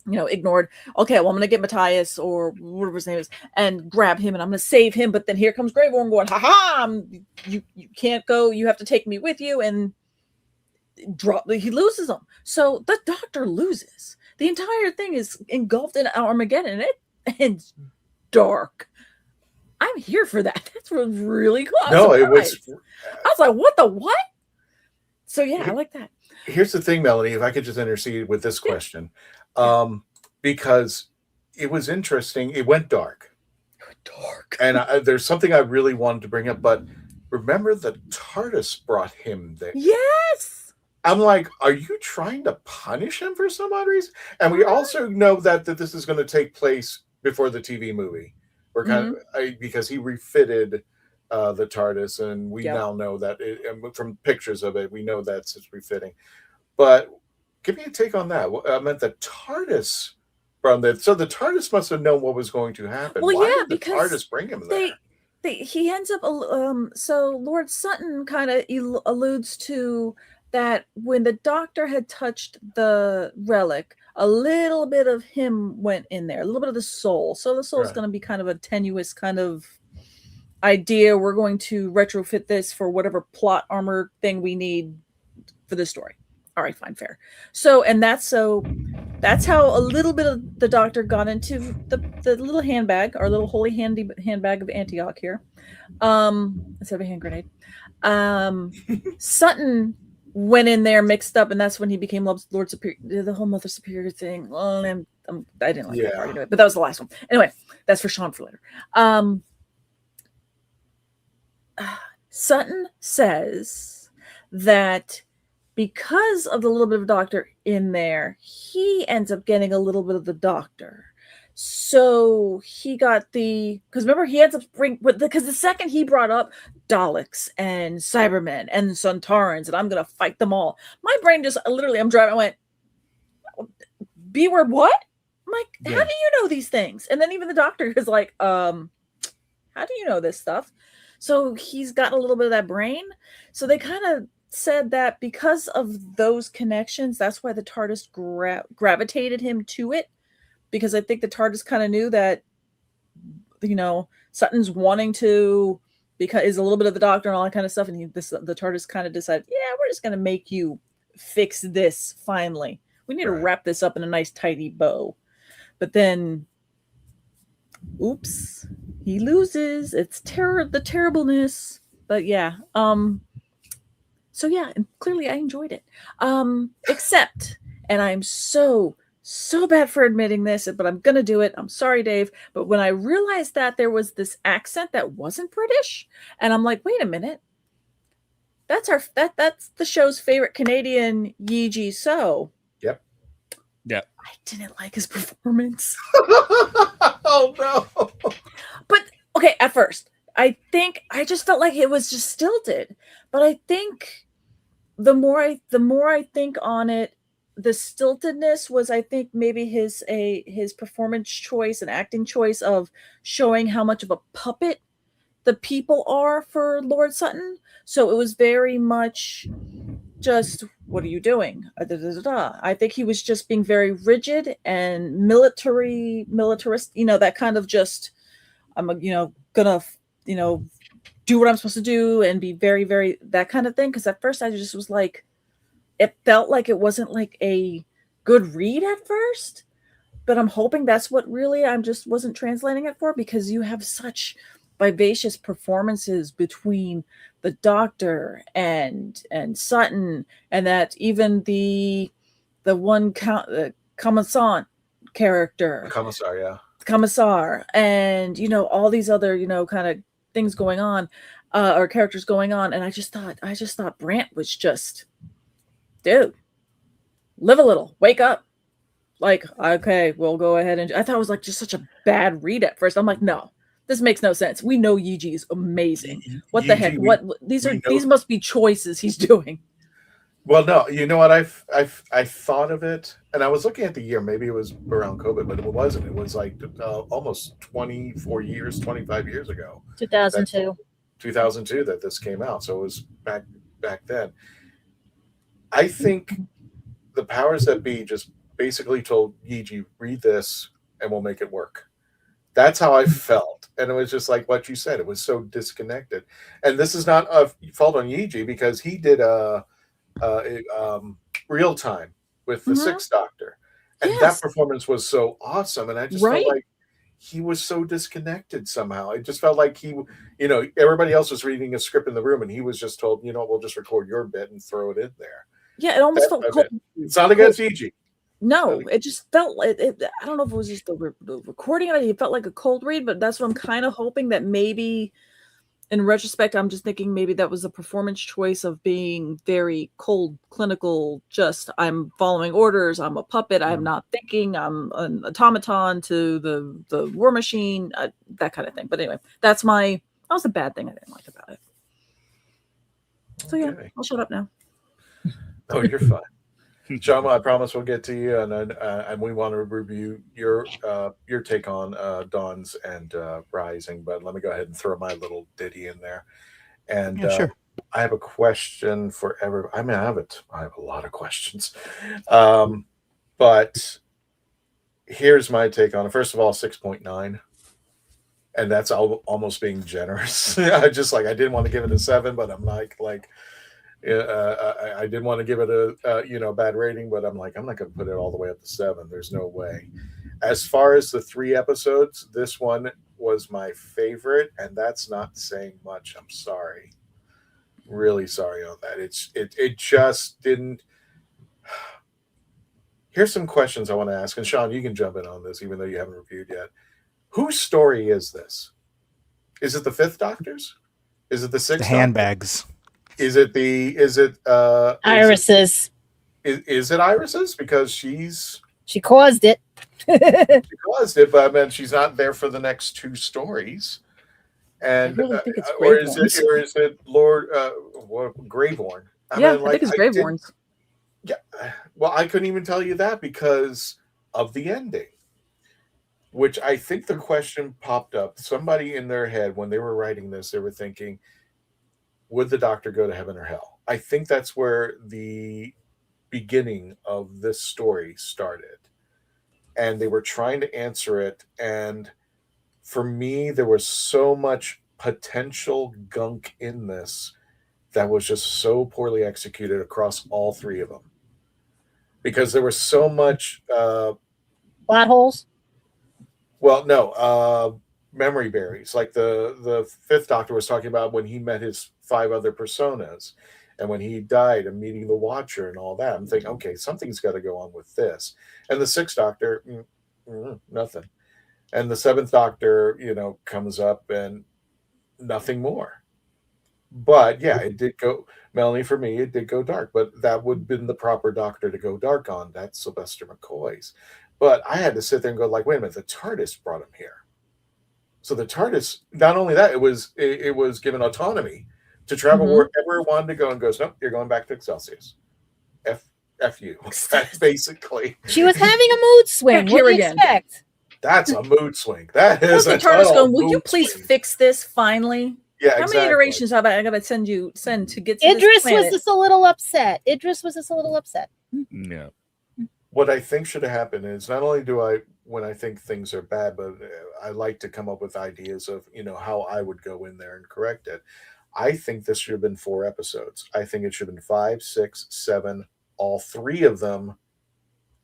ignored. Okay, well, I'm going to get Matthias or whatever his name is and grab him, and I'm going to save him. But then here comes Grey Worm going, you can't go. You have to take me with you. And he loses him. So the doctor loses. The entire thing is engulfed in Armageddon, and it's dark. I'm here for that. That's really cool. No, it was. I was like, what the what? So yeah, I like that. Here's the thing, Melanie, if I could just intercede with this question. Because it was interesting. It went dark. And there's something I really wanted to bring up, but remember the TARDIS brought him there. Yes. I'm like, are you trying to punish him for some odd reason? And we also know that this is going to take place before the TV movie. We're kind of because he refitted the TARDIS, and we now know that from pictures of it, we know that's its refitting. But give me a take on that. I meant the TARDIS from that. So the TARDIS must have known what was going to happen. Well, why did the TARDIS bring him there? He ends up. So Lord Sutton kind of alludes to that when the doctor had touched the relic, a little bit of him went in there, a little bit of the soul. So the soul is going to be kind of a tenuous kind of idea. We're going to retrofit this for whatever plot armor thing we need for the story. All right, fine, fair. So that's how a little bit of the doctor got into the little handbag, our little holy handbag of Antioch here. Instead of a hand grenade. Sutton went in there mixed up, and that's when he became Lord Superior, the whole Mother Superior thing. Well, I didn't like that part of it, but that was the last one. Anyway, that's for Sean for later. Sutton says that because of the little bit of doctor in there, he ends up getting a little bit of the doctor. So he got because remember, he ends up because the second he brought up Daleks and Cybermen and Centaurans, and I'm going to fight them all. My brain just literally, I'm driving, I went, B word, what? I'm like, how do you know these things? And then even the doctor is like, how do you know this stuff? So he's got a little bit of that brain. So they kind of said that because of those connections, that's why the TARDIS gravitated him to it. Because I think the TARDIS kind of knew that, Sutton's wanting to, because is a little bit of the doctor and all that kind of stuff. And the TARDIS kind of decided, we're just going to make you fix this finally. We need to wrap this up in a nice tidy bow. But then, oops, he loses. It's the terribleness. But yeah. So yeah, and clearly I enjoyed it. Except, and I'm so bad for admitting this, but I'm gonna do it. I'm sorry, Dave. But when I realized that there was this accent that wasn't British, and I'm like, wait a minute, that's the show's favorite Canadian Yi Ji So. Yep. I didn't like his performance. Oh no. But okay, at first, I think I just felt like it was just stilted. But I think the more I think on it, the stiltedness was, I think, maybe his performance choice and acting choice of showing how much of a puppet the people are for Lord Sutton. So it was very much just, what are you doing? I think he was just being very rigid and militarist, that kind of just, I'm, gonna, do what I'm supposed to do and be very, very, that kind of thing. Because at first I just was like, it felt like it wasn't like a good read at first, but I'm hoping that's what really I just wasn't translating it for, because you have such vivacious performances between the Doctor and Sutton, and that even the one Commissant character, Commissar, and all these other kind of things going on, or characters going on, and I just thought Brant was just, dude, live a little, wake up. Like, okay, we'll go ahead and I thought it was like just such a bad read at first. I'm like, no, this makes no sense. We know Yiji is amazing. What the heck? These must be choices he's doing. Well, no, you know what? I thought of it, and I was looking at the year. Maybe it was around COVID, but it wasn't. It was like almost 25 years ago. 2002. 2002 that this came out. So it was back then. I think the powers that be just basically told Yiji, read this and we'll make it work. That's how I felt. And it was just like what you said. It was so disconnected. And this is not a fault on Yiji, because he did real time with the Sixth Doctor. And that performance was so awesome. And I just felt like he was so disconnected somehow. It just felt like he, everybody else was reading a script in the room and he was just told, we'll just record your bit and throw it in there. Yeah, it almost felt cold. It's not against Yiji. No, it just felt I don't know if it was just the recording of it. It felt like a cold read, but that's what I'm kind of hoping, that maybe in retrospect, I'm just thinking maybe that was a performance choice of being very cold, clinical, just I'm following orders, I'm a puppet, I'm not thinking, I'm an automaton to the war machine, that kind of thing. But anyway, that was a bad thing I didn't like about it. So yeah, I'll shut up now. Oh, you're fine. John, I promise we'll get to you, and we want to review your take on Dawns and Rising. But let me go ahead and throw my little ditty in there. And sure. I have a question for everyone. I mean, I have a lot of questions, but here's my take on it. First of all, 6.9, and that's almost being generous. I didn't want to give it a 7, but I'm like. I didn't want to give it a bad rating, but I'm like, I'm not going to put it all the way up to 7. There's no way. As far as the 3 episodes, this one was my favorite, and that's not saying much. I'm sorry, really sorry on that. It just didn't. Here's some questions I want to ask, and Sean, you can jump in on this, even though you haven't reviewed yet. Whose story is this? Is it the 5th Doctor's? Is it the 6th? The handbags. Is it Iris's? Is it Iris's? Because she caused it. She caused it, but I mean, she's not there for the next 2 stories. And I really think it's or is it Lord Greyvorn? I think it's Greyvorn's. Yeah, well, I couldn't even tell you that because of the ending, which I think the question popped up. Somebody in their head when they were writing this, they were thinking, would the Doctor go to heaven or hell? I think that's where the beginning of this story started. And they were trying to answer it. And for me, there was so much potential gunk in this that was just so poorly executed across all 3 of them. Because there was so much... plot holes? Well, no. Memory berries. Like the 5th Doctor was talking about when he met his 5 other personas and when he died and meeting the Watcher and all that. I'm thinking, okay, something's got to go on with this. And the 6th Doctor, nothing. And the 7th Doctor, comes up and nothing more. But yeah, it did go, Melanie, for me, it did go dark, but that would have been the proper Doctor to go dark on. That's Sylvester McCoy's. But I had to sit there and go like, wait a minute, the TARDIS brought him here. So the TARDIS, not only that, it was given autonomy to travel wherever it wanted to go, and goes, nope, you're going back to Excelsius. F you. That's basically. She was having a mood swing. What do you expect? That's a mood swing. That is the a TARDIS total going, will you mood please swing. fix this finally? Yeah, How exactly. many iterations have I got to send to get to Idris this was planet? just a little upset. Yeah. What I think should have happened is not only do I, when I think things are bad, but I like to come up with ideas of, how I would go in there and correct it. I think this should have been 4 episodes. I think it should have been 5, 6, 7, all 3 of them.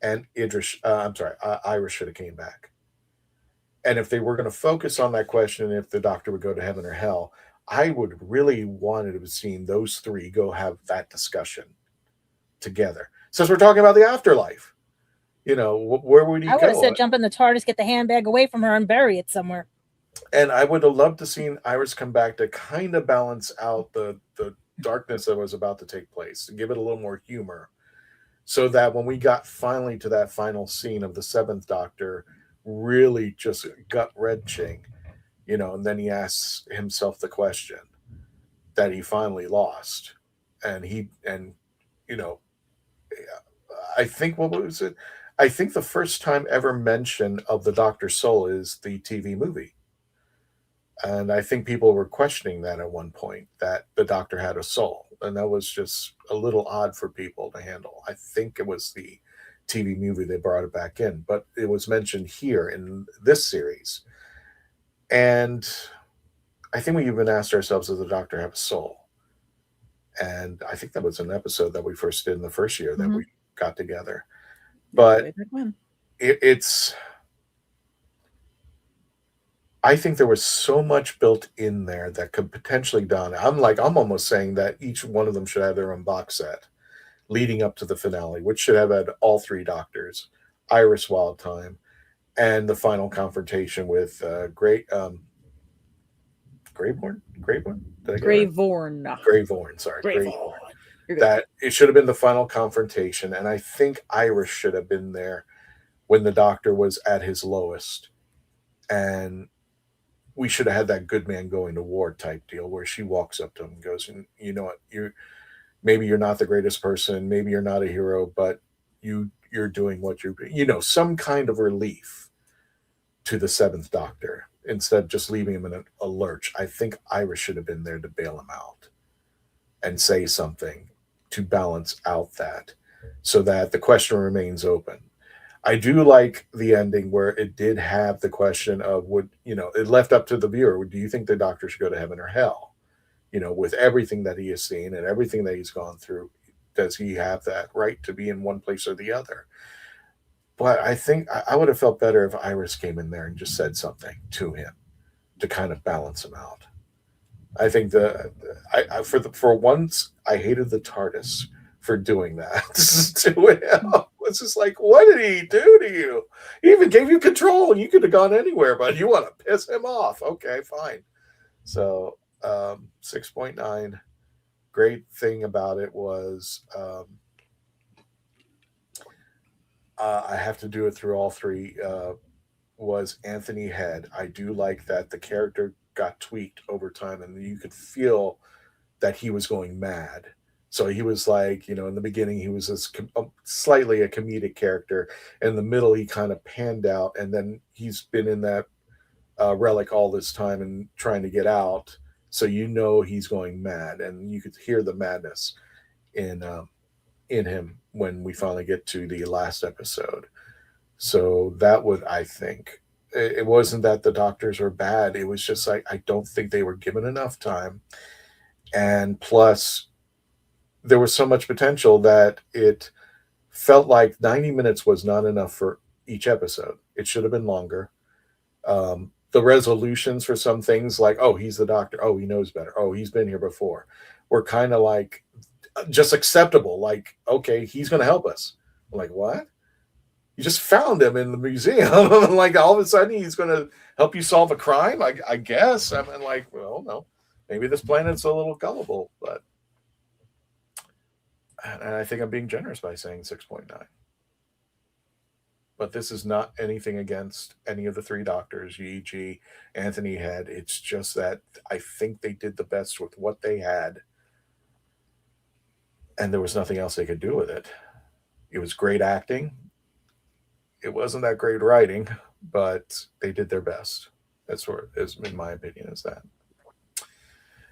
And Iris should have came back. And if they were going to focus on that question, if the doctor would go to heaven or hell, I would really wanted to have seen those 3 go have that discussion together. Since we're talking about the afterlife, where would he go? I would have said jump in the TARDIS, get the handbag away from her, and bury it somewhere. And I would have loved to seen Iris come back to kind of balance out the darkness that was about to take place, and give it a little more humor, so that when we got finally to that final scene of the 7th Doctor, really just gut-wrenching, and then he asks himself the question that he finally lost. I think, what was it? I think the first time ever mention of the Doctor's soul is the TV movie. And I think people were questioning that at one point, that the Doctor had a soul. And that was just a little odd for people to handle. I think it was the TV movie they brought it back in, but it was mentioned here in this series. And I think we even asked ourselves, does the Doctor have a soul? And I think that was an episode that we first did in the first year that we got together. But I think there was so much built in there that could potentially done. I'm almost saying that each one of them should have their own box set leading up to the finale, which should have had all 3 Doctors, Iris Wildtime, and the final confrontation with Grayvorn. Sorry, Grayvorn. That it should have been the final confrontation, and I think Iris should have been there when the Doctor was at his lowest, and we should have had that good man going to war type deal where she walks up to him and goes, you know what, maybe you're not the greatest person, maybe you're not a hero, but you're doing what you're, some kind of relief to the 7th Doctor instead of just leaving him in a lurch. I think Iris should have been there to bail him out and say something to balance out that, so that the question remains open. I do like the ending where it did have the question of it left up to the viewer. Do you think the Doctor should go to heaven or hell? With everything that he has seen and everything that he's gone through, does he have that right to be in one place or the other? But I think I would have felt better if Iris came in there and just said something to him to kind of balance him out. I think for once I hated the TARDIS for doing that to him. It's just like, what did he do to you? He even gave you control. You could have gone anywhere, but you want to piss him off. Okay, fine. So 6.9. Great thing about it was I have to do it through all 3. Was Anthony Head. I do like that the character got tweaked over time, and you could feel that he was going mad. So he was like, in the beginning, he was slightly a comedic character. In the middle, he kind of panned out, and then he's been in that relic all this time and trying to get out. So he's going mad, and you could hear the madness in him when we finally get to the last episode. So that would, I think, it wasn't that the Doctors were bad. It was just like, I don't think they were given enough time. And plus, there was so much potential that it felt like 90 minutes was not enough for each episode. It should have been longer. The resolutions for some things, like, oh, he's the Doctor. Oh, he knows better. Oh, he's been here before, were kind of like just acceptable. Like, okay, he's going to help us. I'm like, what? You just found him in the museum. Like, all of a sudden he's going to help you solve a crime? I guess. I mean, like, well, no. Maybe this planet's a little gullible, but and I think I'm being generous by saying 6.9. But this is not anything against any of the 3 Doctors, e.g. Anthony Head. It's just that I think they did the best with what they had, and there was nothing else they could do with it. It was great acting. It wasn't that great writing, but they did their best. That's what is, in my opinion, is that.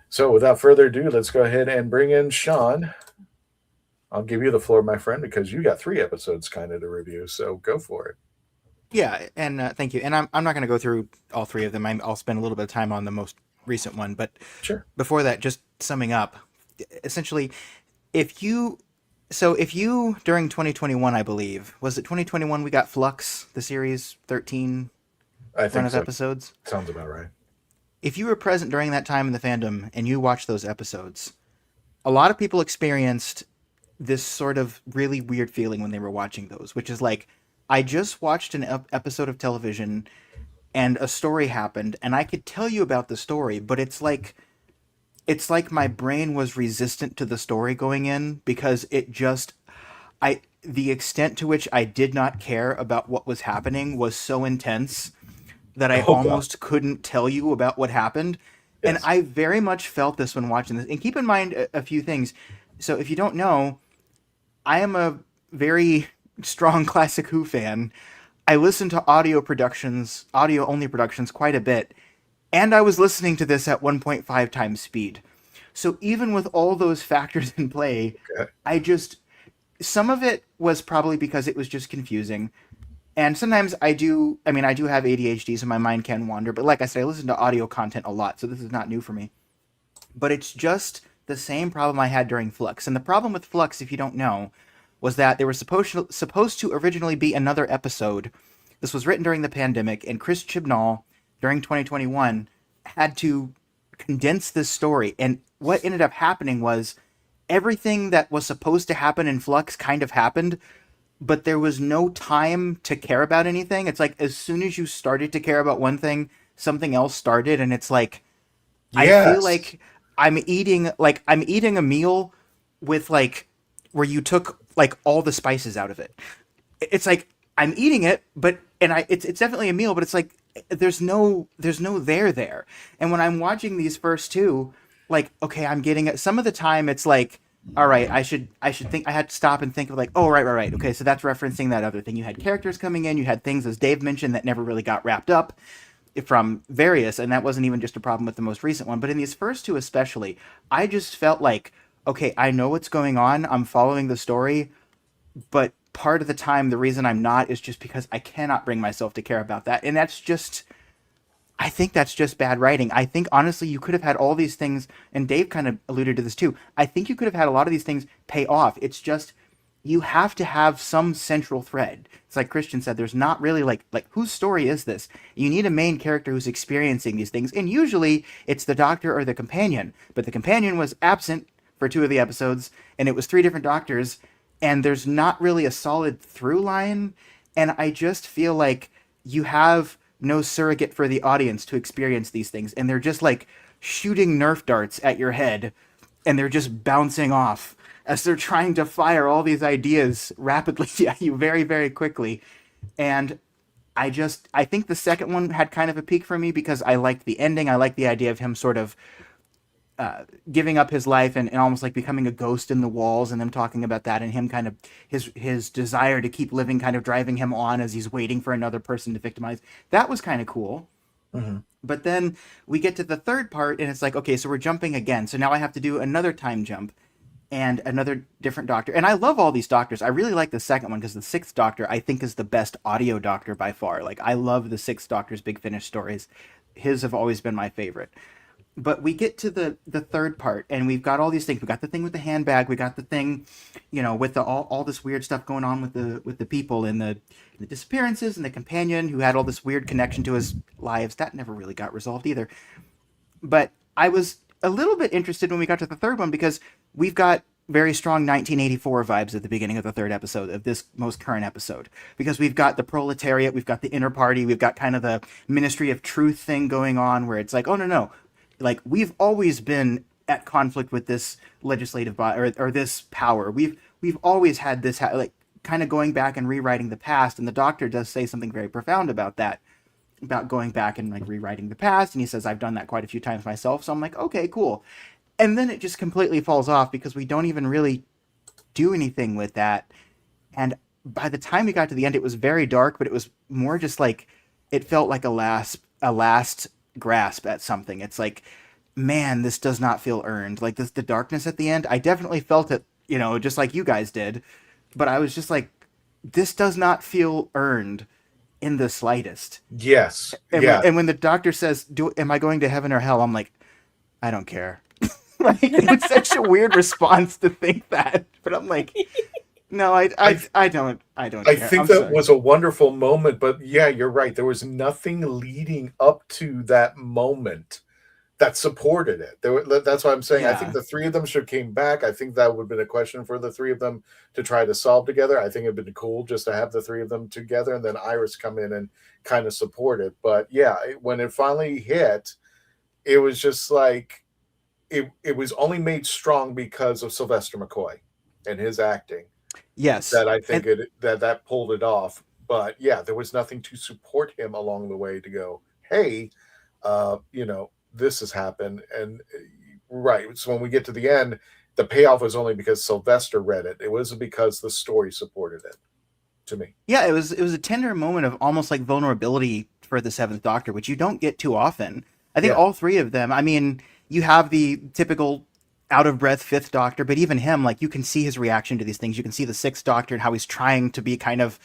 So without further ado, let's go ahead and bring in Sean. I'll give you the floor, my friend, because you got 3 episodes kind of to review. So go for it. Yeah, and thank you. And I'm not going to go through all 3 of them. I'll spend a little bit of time on the most recent one. But sure. Before that, just summing up, essentially, if you during 2021, I believe, was it 2021 we got Flux, the series 13 run of episodes? Sounds about right. If you were present during that time in the fandom and you watched those episodes, a lot of people experienced this sort of really weird feeling when they were watching those, which is like, I just watched an episode of television and a story happened and I could tell you about the story, but it's like my brain was resistant to the story going in because the extent to which I did not care about what was happening was so intense that I almost couldn't tell you about what happened. Yes. And I very much felt this when watching this. And keep in mind a few things. So if you don't know, I am a very strong Classic Who fan. I listen to audio only productions quite a bit. And I was listening to this at 1.5 times speed. So even with all those factors in play, some of it was probably because it was just confusing. And sometimes I do have ADHD, so my mind can wander. But like I said, I listen to audio content a lot, so this is not new for me. But it's just the same problem I had during Flux. And the problem with Flux, if you don't know, was that there was supposed to originally be another episode. This was written during the pandemic, and Chris Chibnall, during 2021, had to condense this story. And what ended up happening was everything that was supposed to happen in Flux kind of happened, but there was no time to care about anything. It's like as soon as you started to care about one thing, something else started, and it's like, yes. I feel like I'm eating a meal with like where you took like all the spices out of it. It's like I'm eating it, it's definitely a meal, but it's like there's no there. And when I'm watching these first 2, like, okay, I'm getting it. Some of the time it's like, all right, I should think, I had to stop and think of like, oh, right. Okay, so that's referencing that other thing. You had characters coming in, you had things, as Dave mentioned, that never really got wrapped up from various, and that wasn't even just a problem with the most recent one. But in these first 2 especially, I just felt like, okay, I know what's going on, I'm following the story, but part of the time, the reason I'm not is just because I cannot bring myself to care about that. And I think that's just bad writing. I think, honestly, you could have had all these things, and Dave kind of alluded to this too. I think you could have had a lot of these things pay off. It's just, you have to have some central thread. It's like Christian said, there's not really like whose story is this? You need a main character who's experiencing these things. And usually it's the doctor or the companion, but the companion was absent for 2 of the episodes, and it was 3 different doctors, and there's not really a solid through line. And I just feel like you have no surrogate for the audience to experience these things, and they're just like shooting Nerf darts at your head, and they're just bouncing off as they're trying to fire all these ideas rapidly at you very, very quickly. And I think the second one had kind of a peak for me because I liked the ending. I liked the idea of him sort of giving up his life and almost like becoming a ghost in the walls, and them talking about that, and him kind of his desire to keep living kind of driving him on as he's waiting for another person to victimize. That was kind of cool. Mm-hmm. But then we get to the third part, and it's like, okay, so we're jumping again. So now I have to do another time jump and another different doctor. And I love all these doctors. I really like the second one because the 6th Doctor, I think, is the best audio doctor by far. Like, I love the 6th Doctor's Big Finish stories. His have always been my favorite. But we get to the third part, and we've got all these things. We got the thing with the handbag. We got the thing, with all this weird stuff going on with the people and the disappearances, and the companion who had all this weird connection to his lives. That never really got resolved either. But I was a little bit interested when we got to the third one because we've got very strong 1984 vibes at the beginning of the third episode of this most current episode, because we've got the proletariat, we've got the inner party, we've got kind of the Ministry of Truth thing going on where it's like, oh, no. Like, we've always been at conflict with this legislative body or this power. We've always had this, kind of going back and rewriting the past. And the Doctor does say something very profound about that, about going back and like rewriting the past. And he says, I've done that quite a few times myself. So I'm like, okay, cool. And then it just completely falls off because we don't even really do anything with that. And by the time we got to the end, it was very dark, but it was more just like, it felt like a last grasp at something. It's like, man, this does not feel earned. Like the darkness at the end, I definitely felt it, just like you guys did. But I was just like, this does not feel earned in the slightest. Yes. And when the doctor says, am I going to heaven or hell? I'm like, I don't care. Like, it's such a weird response to think that. But I'm like, no, I don't care. I think that was a wonderful moment, but yeah, you're right. There was nothing leading up to that moment that supported it. That's why I'm saying I think the three of them should have came back. I think that would have been a question for the three of them to try to solve together. I think it'd been cool just to have the three of them together and then Iris come in and kind of support it. But yeah, when it finally hit, it was just like it was only made strong because of Sylvester McCoy and his acting. Yes. That I think that pulled it off. But yeah, there was nothing to support him along the way to go, hey, this has happened. And right. So when we get to the end, the payoff was only because Sylvester read it. It wasn't because the story supported it, to me. Yeah, it was a tender moment of almost like vulnerability for the Seventh Doctor, which you don't get too often. I think all three of them, I mean, you have the typical out of breath Fifth Doctor, but even him, like, you can see his reaction to these things. You can see the Sixth Doctor and how he's trying to be kind of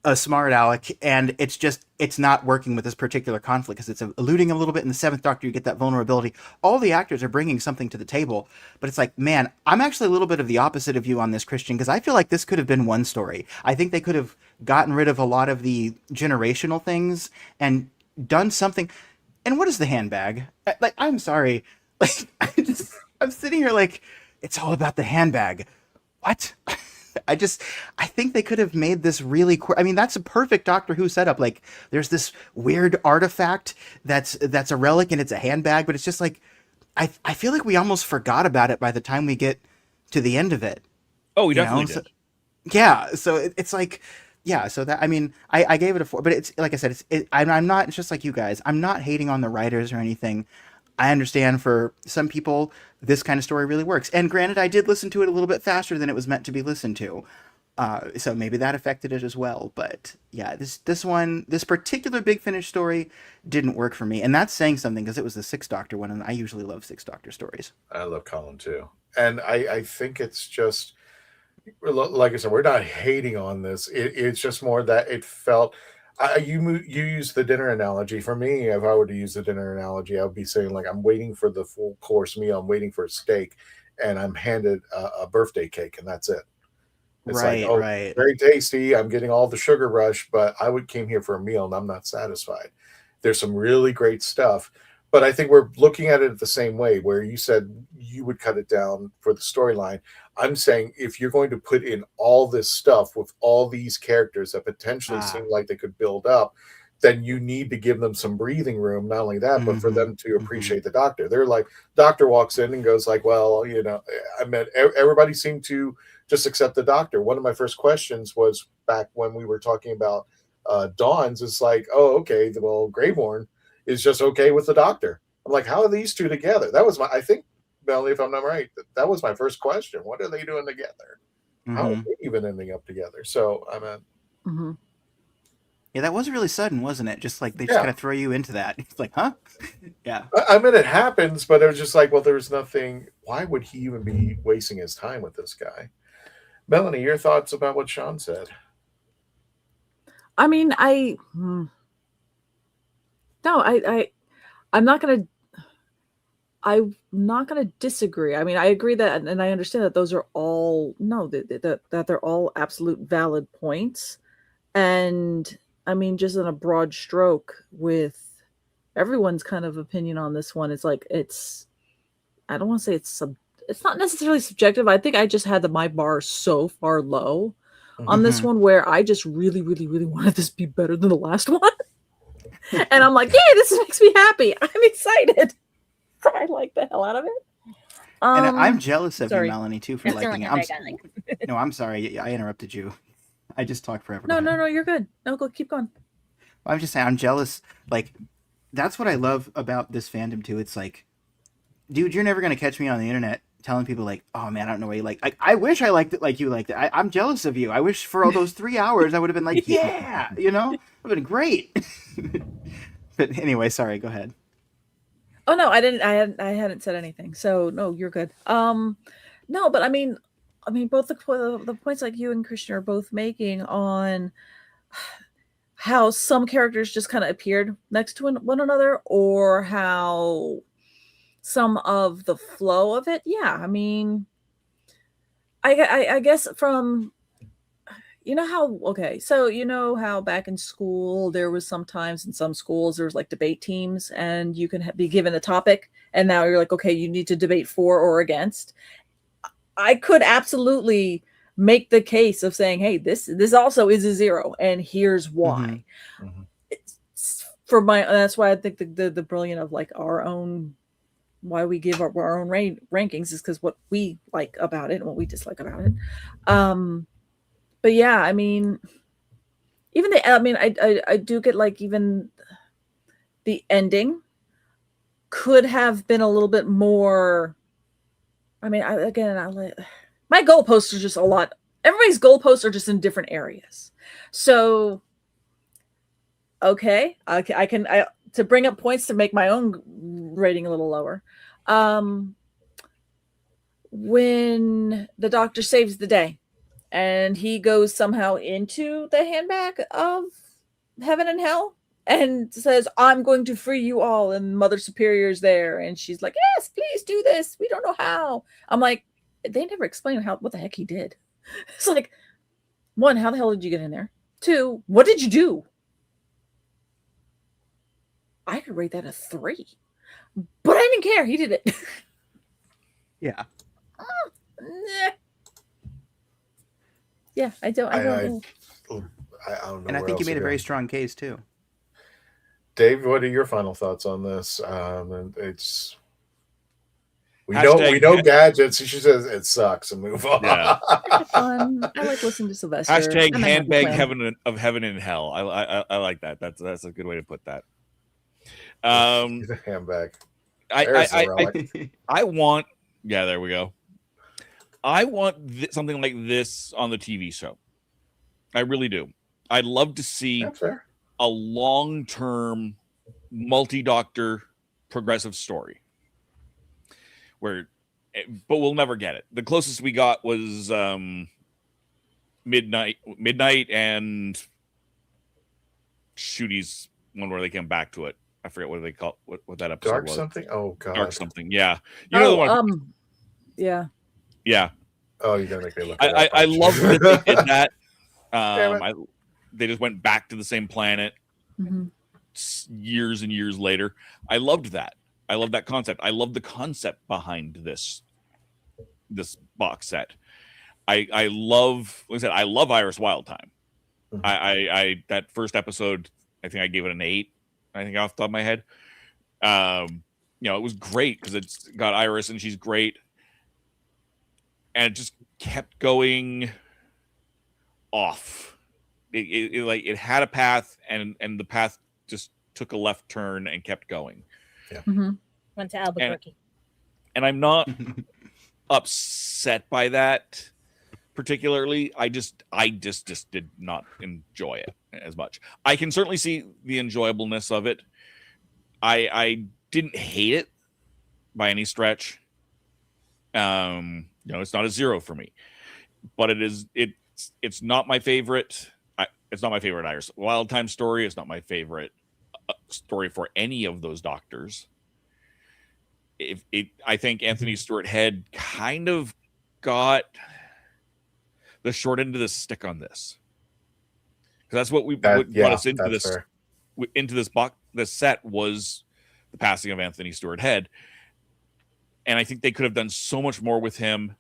a smart aleck, and it's not working with this particular conflict because it's eluding a little bit. In the Seventh Doctor, you get that vulnerability. All the actors are bringing something to the table, but it's like, man, I'm actually a little bit of the opposite of you on this, Christian, because I feel like this could have been one story. I think they could have gotten rid of a lot of the generational things and done something. And what is the handbag? Like, I'm sorry. Like, I'm sitting here like, it's all about the handbag. What? I think they could have made this really I mean, that's a perfect Doctor Who setup. Like, there's this weird artifact that's a relic and it's a handbag, but it's just like, I feel like we almost forgot about it by the time we get to the end of it. Oh, we definitely did. So, yeah. So it's like, yeah. So that, I mean, I gave it a 4, but it's like I said, I'm not, it's just like you guys, I'm not hating on the writers or anything. I understand for some people, this kind of story really works. And granted, I did listen to it a little bit faster than it was meant to be listened to. So maybe that affected it as well. But yeah, this particular Big Finish story didn't work for me. And that's saying something because it was the Sixth Doctor one. And I usually love Sixth Doctor stories. I love Colin too. And I think it's just, like I said, we're not hating on this. It's just more that it felt... you use the dinner analogy. For me, if I were to use the dinner analogy, I would be saying, like, I'm waiting for the full course meal. I'm waiting for a steak, and I'm handed a birthday cake, and that's it. It's right, like, oh, right. Very tasty. I'm getting all the sugar rush, but I came here for a meal, and I'm not satisfied. There's some really great stuff, but I think we're looking at it the same way, where you said you would cut it down for the storyline. I'm saying if you're going to put in all this stuff with all these characters that potentially seem like they could build up, then you need to give them some breathing room. Not only that, but for them to appreciate the Doctor. They're like, Doctor walks in and goes like, well, I mean, everybody seemed to just accept the Doctor. One of my first questions was back when we were talking about Dawn's, is like, oh, okay, well, Greyborn is just okay with the Doctor. I'm like, how are these two together? That was I think, Melanie, if I'm not right, that was my first question. What are they doing together? How are they even ending up together? So I mean, yeah, that was really sudden, wasn't it? Just like they just kind of throw you into that. It's like, huh? Yeah. I mean, it happens, but it was just like, well, there's nothing. Why would he even be wasting his time with this guy? Melanie, your thoughts about what Sean said? I mean, I'm not gonna disagree. I mean, I agree that, and I understand that those are all that they're all absolute valid points. And I mean, just in a broad stroke, with everyone's kind of opinion on this one, it's like I don't want to say it's not necessarily subjective. I think I just had my bar so far low on this one where I just really, really, really wanted this to be better than the last one. And I'm like, yeah, this makes me happy. I'm excited. I like the hell out of it. And I'm jealous of sorry. you, Melanie, too, for liking it. No, I'm sorry. I interrupted you. I just talked forever. No, you're good. No, keep going. I'm just saying, I'm jealous. Like, that's what I love about this fandom, too. It's like, dude, you're never going to catch me on the internet telling people like, oh man, I don't know what you like. I wish I liked it like you liked it. I'm jealous of you. I wish for all those 3 hours I would have been like, yeah, you know, it would have been great. But anyway, sorry, go ahead. Oh no, I didn't. I hadn't said anything. So no, you're good. No, but I mean, both the points like you and Christian are both making on how some characters just kind of appeared next to one another, or how some of the flow of it. Yeah, I mean, I guess from, you know how, okay, so you know how back in school there was sometimes in some schools there was like debate teams, and you can be given a topic, and now you're like, okay, you need to debate for or against. I could absolutely make the case of saying, hey, this also is a 0, and here's why. It's that's why I think the brilliant of like our own, why we give our own rankings is because what we like about it and what we dislike about it. But yeah, I mean, even I do get like, even the ending could have been a little bit more. I mean, my goalposts are just a lot. Everybody's goalposts are just in different areas. So, okay, I can to bring up points to make my own rating a little lower. When the Doctor saves the day, and he goes somehow into the handbag of heaven and hell and says, I'm going to free you all. And Mother Superior's there. And she's like, yes, please do this. We don't know how. I'm like, they never explain what the heck he did. It's like, 1, how the hell did you get in there? 2, what did you do? I could rate that a 3. But I didn't care. He did it. Yeah. Yeah, I don't know. I don't know. And I think you made a very strong case too. Dave, what are your final thoughts on this? It's we Hashtag know gadgets. She says it sucks and move on. Yeah. Fun. I like listening to Sylvester. Hashtag I'm a happy handbag clown. heaven and hell. I like that. That's a good way to put that. The handbag. I want. Yeah, there we go. I want something like this on the TV show. I really do. I'd love to see a long-term multi-doctor progressive story but we'll never get it. The closest we got was midnight and Shooty's one where they came back to it. I forget what they call what that episode Dark was. something. Oh god. Dark something. Yeah. You know the one. Yeah. Yeah. Oh, you're gonna make me look. I love that they did that. They just went back to the same planet years and years later. I loved that. I love that concept. I love the concept behind this box set. I love, like I said, I love Iris Wildtime. I that first episode, I think I gave it an 8. I think off the top of my head. It was great because it's got Iris and she's great. And it just kept going off. It had a path, and the path just took a left turn and kept going. Yeah. Went to Albuquerque. And I'm not upset by that particularly. I just did not enjoy it as much. I can certainly see the enjoyableness of it. I didn't hate it by any stretch. It's not a 0 for me, but it's not my favorite. It's not my favorite Iris Wildtime story. It's not my favorite story for any of those doctors. I think Anthony Stewart Head kind of got the short end of the stick on this, because that's what brought us into this. Fair. Into this box, this set was the passing of Anthony Stewart Head. And I think they could have done so much more with him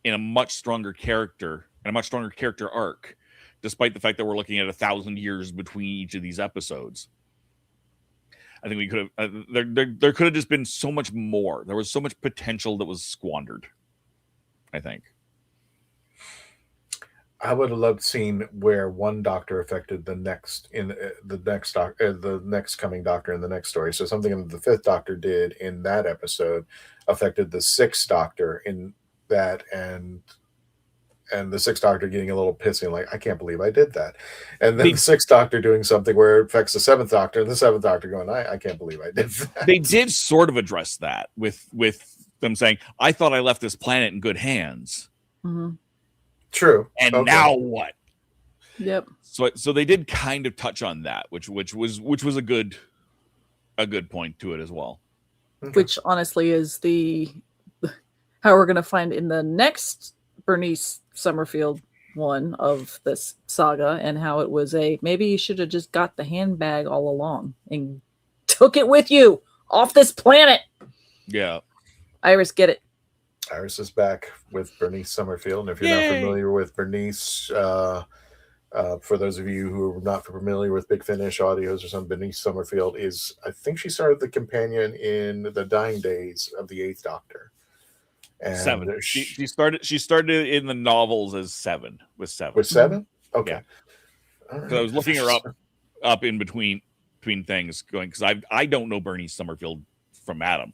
in a much stronger character and a much stronger character arc, despite the fact that we're looking at 1,000 years between each of these episodes. I think we could have, there could have just been so much more. There was so much potential that was squandered, I think. I would have loved seeing where one doctor affected the next in the next coming doctor in the next story. So something that the fifth doctor did in that episode affected the sixth doctor in that, and the sixth doctor getting a little pissy, like, I can't believe I did that. And then the sixth doctor doing something where it affects the seventh doctor, and the seventh doctor going, I can't believe I did that. They did sort of address that with them saying, I thought I left this planet in good hands. Mm-hmm. True. And now what? Yep. So they did kind of touch on that, which was a good point to it as well. Which honestly is how we're gonna find in the next Bernice Summerfield one of this saga, and how it was maybe you should have just got the handbag all along and took it with you off this planet. Yeah. Iris, get it. Iris is back with Bernice Summerfield. And if you're not familiar with Bernice, for those of you who are not familiar with Big Finish audios or something, Bernice Summerfield is, I think she started the companion in the dying days of the Eighth Doctor. And Seven. She started in the novels as Seven. With Seven? Okay. Yeah. Right. I was looking her up in between things, going, because I don't know Bernice Summerfield from Adam.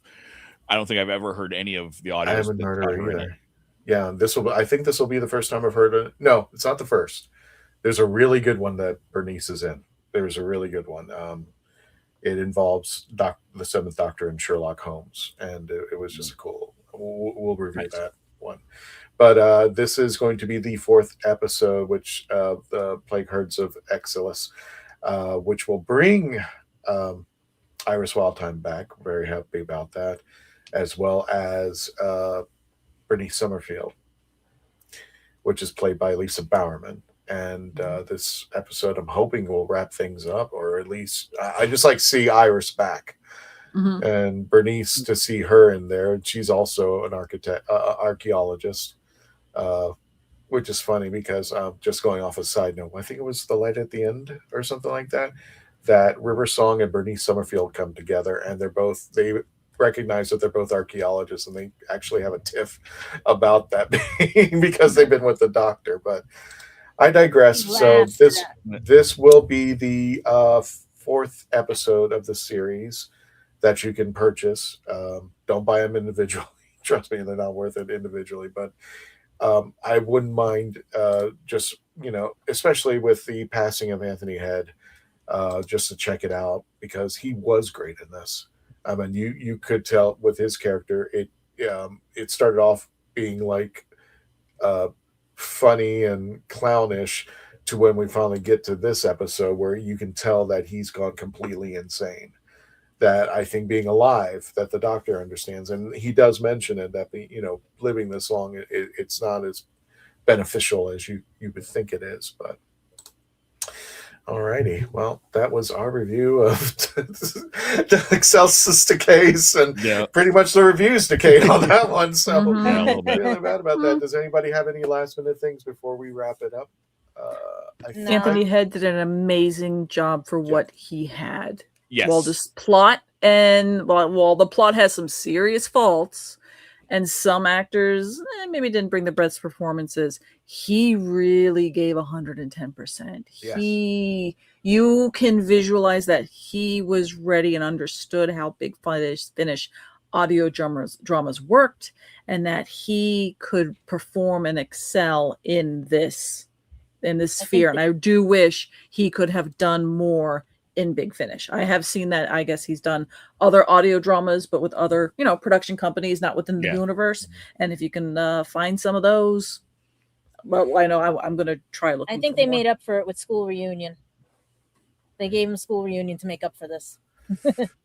I don't think I've ever heard any of the audio. I haven't heard her either. Yeah, I think this will be the first time I've heard it. No, it's not the first. There's a really good one that Bernice is in. There's a really good one. It involves the Seventh Doctor and Sherlock Holmes, and it was just cool. We'll review that one. But this is going to be the fourth episode, which the Plague Herds of Excelsis, which will bring Iris Wildtime back. Very happy about that, as well as Bernice Summerfield, which is played by Lisa Bowerman. And this episode, I'm hoping, will wrap things up, or at least I just like to see Iris back. Mm-hmm. And Bernice, to see her in there. She's also an archaeologist, which is funny because just going off a side note, I think it was The Light at the End or something like that, that River Song and Bernice Summerfield come together, and they recognize that they're both archaeologists, and they actually have a tiff about that because they've been with the Doctor. But I digress. So this will be the fourth episode of the series that you can purchase. Don't buy them individually. Trust me, they're not worth it individually. But I wouldn't mind just, especially with the passing of Anthony Head, just to check it out, because he was great in this. I mean, you could tell with his character, it started off being like funny and clownish to when we finally get to this episode where you can tell that he's gone completely insane. That I think being alive, that the Doctor understands, and he does mention it, that living this long, it's not as beneficial as you would think it is. But alrighty, well, that was our review of the Excelsis Decays, and pretty much the reviews decayed on that one. So feeling bad about that. Does anybody have any last minute things before we wrap it up? Anthony Head did an amazing job for what he had. Yes. While this plot while the plot has some serious faults, and some actors maybe didn't bring the best performances, he really gave 110%. Yes. You can visualize that he was ready and understood how Big Finish audio dramas worked, and that he could perform and excel in this sphere. And I do wish he could have done more in Big Finish. I have seen that. I guess he's done other audio dramas, but with other, production companies, not within the WHOniverse. And if you can find some of those, well, I know I'm going to try looking. I think they made up for it with School Reunion. They gave him School Reunion to make up for this.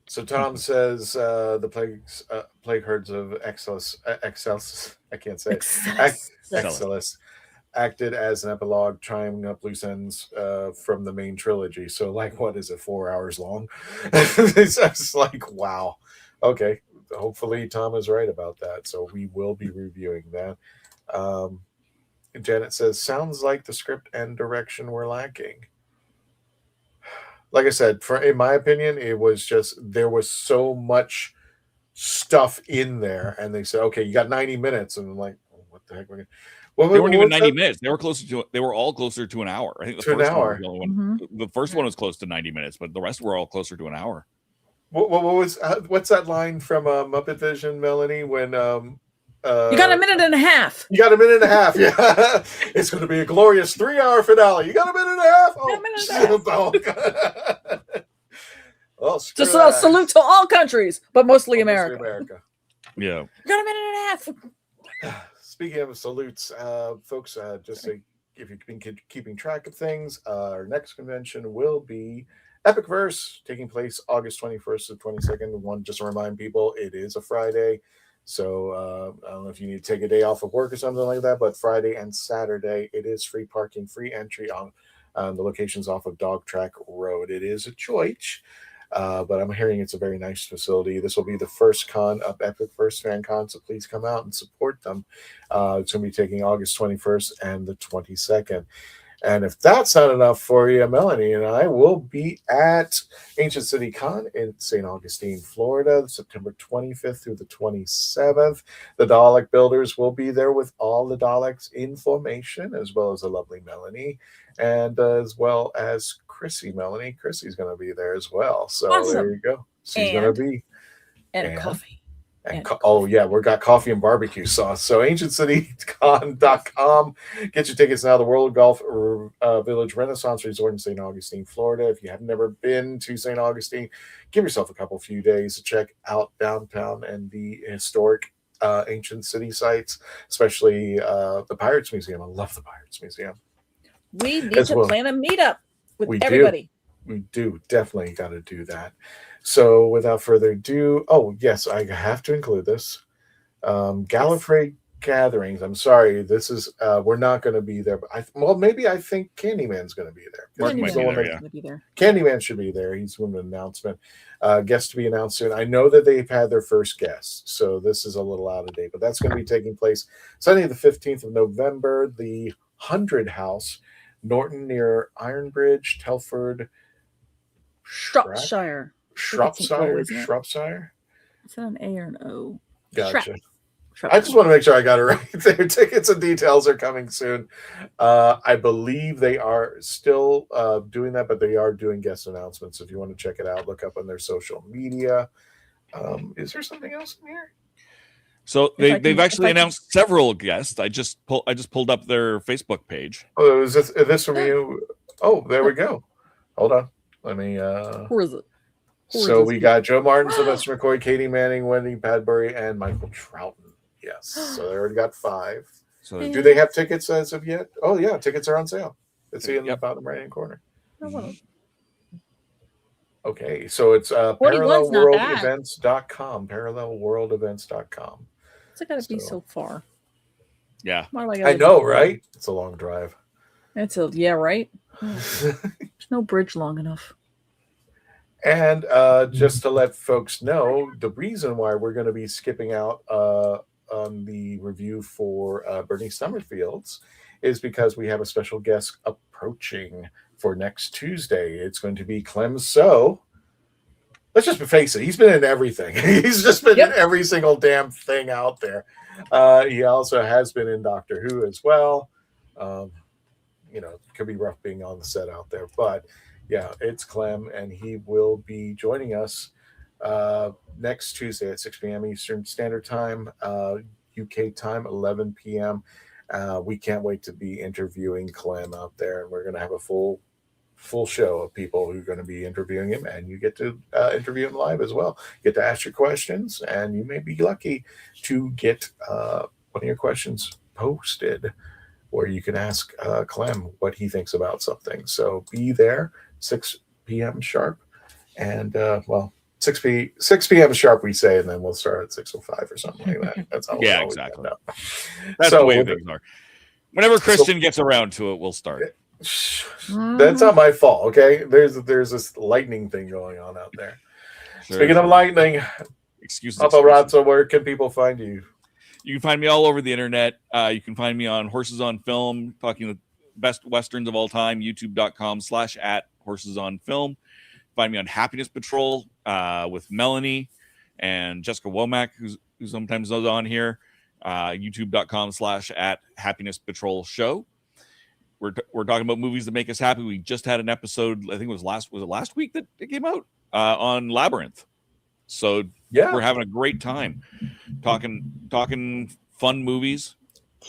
So Tom says the plague herds of Excelsis. I can't say Excelsis. Acted as an epilogue, tying up loose ends from the main trilogy. So, what is it, 4 hours long? It's just like, wow. Okay, hopefully Tom is right about that. So we will be reviewing that. Janet says, sounds like the script and direction were lacking. Like I said, in my opinion, it was just, there was so much stuff in there, and they said, okay, you got 90 minutes. And I'm like, what the heck? What, They weren't even what's 90 that? minutes. They were all closer to an hour. I think the To an first hour. one was the only one. The first one was close to 90 minutes, but the rest were all closer to an hour. What was what's that line from Muppet Vision, Melanie? When You got a minute and a half. You got a minute and a half. Yeah, it's going to be a glorious 3-hour finale. You got a minute and a half. Oh, a minute and a half. Well, screw Just that. salute to all countries, but mostly Mostly America. Yeah. You got a minute and a half. Speaking of salutes, folks, just so if you've been keeping track of things, our next convention will be Epic Verse, taking place August 21st to 22nd. Just to remind people, it is a Friday. So I don't know if you need to take a day off of work or something like that, but Friday and Saturday, it is free parking, free entry on the locations off of Dog Track Road. It is a choice. But I'm hearing it's a very nice facility. This will be the first con of Epic First Fan Con, so please come out and support them. It's going to be taking August 21st and the 22nd. And if that's not enough for you, Melanie and I will be at Ancient City Con in St. Augustine, Florida, September 25th through the 27th. The Dalek Builders will be there with all the Daleks in formation, as well as the lovely Melanie, and as well as Chrissy. Melanie, Chrissy's going to be there as well. So Awesome. There you go. She's going to be. And coffee. Oh yeah, we've got coffee and barbecue sauce. So ancientcitycon.com. Get your tickets now. The World Golf Village Renaissance Resort in St. Augustine, Florida. If you have never been to St. Augustine, give yourself a few days to check out downtown and the historic ancient city sites, especially the Pirates Museum. I love the Pirates Museum. We need to plan a meetup with everybody. We do definitely got to do that. So without further ado, oh yes, I have to include this. Gallifrey gatherings. I'm sorry, this is we're not going to be there. But maybe I think Candyman's going to be there. Candyman should be there. He's doing an announcement. Guest to be announced soon. I know that they've had their first guest, so this is a little out of date, but that's going to be taking place Sunday the 15th of November. The 100 House, Norton near Ironbridge, Telford, Shropshire. Shropshire. Is that an A or an O? Gotcha. I just want to make sure I got it right. Their tickets and details are coming soon. I believe they are still doing that, but they are doing guest announcements. If you want to check it out, look up on their social media. Is there something else in here? So they've actually announced several guests. I just pulled up their Facebook page. Oh, is this from you? Oh, there we go. Hold on. Let me. Who is it? So we got Joe Martin, Sylvester McCoy, Katie Manning, Wendy Padbury, and Michael Troughton. Yes. So they already got 5. So do they have tickets as of yet? Oh yeah, tickets are on sale. Let's see in the bottom right hand corner. Okay, so it's parallelworldevents.com. Parallelworldevents.com. It's got to be so far. Yeah. I know, right? It's a long drive. Right? There's no bridge long enough. And just to let folks know, the reason why we're going to be skipping out on the review for Bernie Summerfield's is because we have a special guest approaching for next Tuesday. It's going to be Clem So. Let's just face it, he's been in everything. He's just been in every single damn thing out there. He also has been in Doctor Who as well. It could be rough being on the set out there, but yeah, it's Clem, and he will be joining us next Tuesday at 6 p.m. Eastern Standard Time, UK time, 11 p.m. We can't wait to be interviewing Clem out there, and we're going to have a full show of people who are going to be interviewing him, and you get to interview him live as well. You get to ask your questions, and you may be lucky to get one of your questions posted, where you can ask Clem what he thinks about something. So be there, 6 p.m. sharp, and 6 p.m. sharp we say, and then we'll start at 6:05 or something like that. That's how yeah, exactly. That's the way things are. Whenever Christian gets around to it, we'll start. That's not my fault, okay? There's this lightning thing going on out there. Sure, Speaking of lightning, Paparazzo, where can people find you? You can find me all over the internet. You can find me on Horses on Film, talking the best Westerns of all time, youtube.com/@horsesonfilm. Find me on Happiness Patrol with Melanie and Jessica Womack, who sometimes is on here. youtube.com/@happinesspatrolshow. We're talking about movies that make us happy. We just had an episode, I think it was last week that it came out on Labyrinth. So we're having a great time talking fun movies.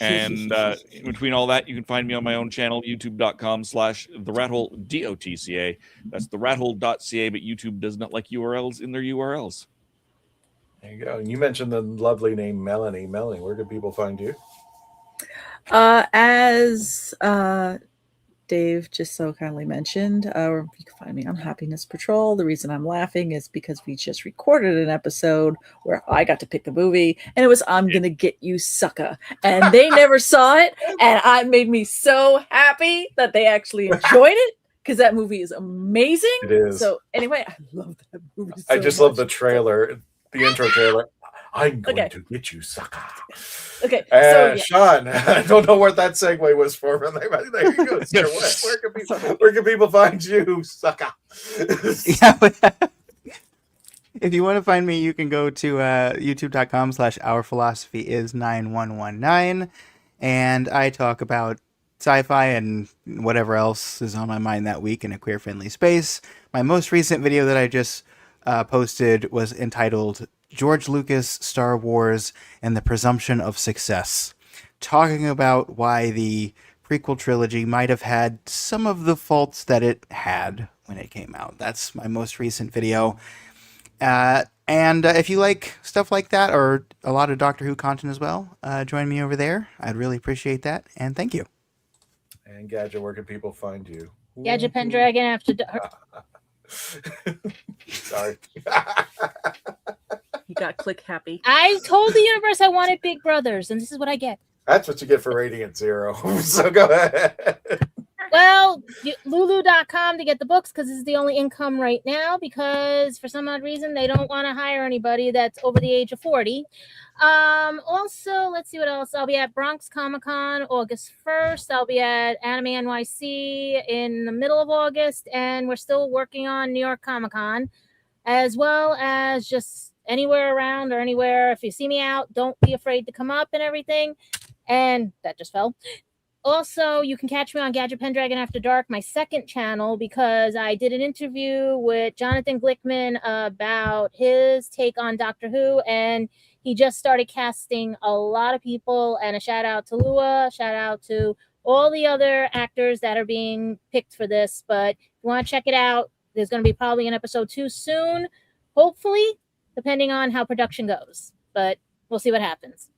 And in between all that, you can find me on my own channel, youtube.com/therathole, DOTCA. That's therathole.ca, but YouTube does not like URLs in their URLs. There you go. And you mentioned the lovely name Melanie. Melanie, where do people find you? As Dave just so kindly mentioned, or you can find me on Happiness Patrol. The reason I'm laughing is because we just recorded an episode where I got to pick a movie, and it was I'm Gonna Get You, Sucker. And they never saw it, and it made me so happy that they actually enjoyed it, because that movie is amazing. It is. So anyway, I love that movie so I just love the trailer, the intro trailer. I'm going to get you, sucker. Okay, Sean, I don't know what that segue was for, but there you go. Where can people find you, sucker? If you want to find me, you can go to youtube.com/ourphilosophyis9119, and I talk about sci-fi and whatever else is on my mind that week in a queer-friendly space. My most recent video that I just posted was entitled George Lucas, Star Wars, and the Presumption of Success, talking about why the prequel trilogy might have had some of the faults that it had when it came out. That's my most recent video. And if you like stuff like that, or a lot of Doctor Who content as well, join me over there. I'd really appreciate that, and thank you. And Gadget, where can people find you? Gadget Pendragon After Dark. Sorry. You got click happy. I told the universe I wanted big brothers, and this is what I get. That's what you get for rating at 0. So go ahead. Well, Lulu.com to get the books, because this is the only income right now, because for some odd reason they don't want to hire anybody that's over the age of 40. Also, let's see what else. I'll be at Bronx Comic-Con August 1st. I'll be at Anime NYC in the middle of August, and we're still working on New York Comic-Con, as well as just anywhere around or anywhere. If you see me out, don't be afraid to come up and everything. And that just fell. Also, you can catch me on Gadget Pendragon After Dark, my second channel, because I did an interview with Jonathan Glickman about his take on Doctor Who, and he just started casting a lot of people. And a shout out to Lua, shout out to all the other actors that are being picked for this. But if you want to check it out, there's going to be probably an episode 2 soon, hopefully, depending on how production goes. But we'll see what happens.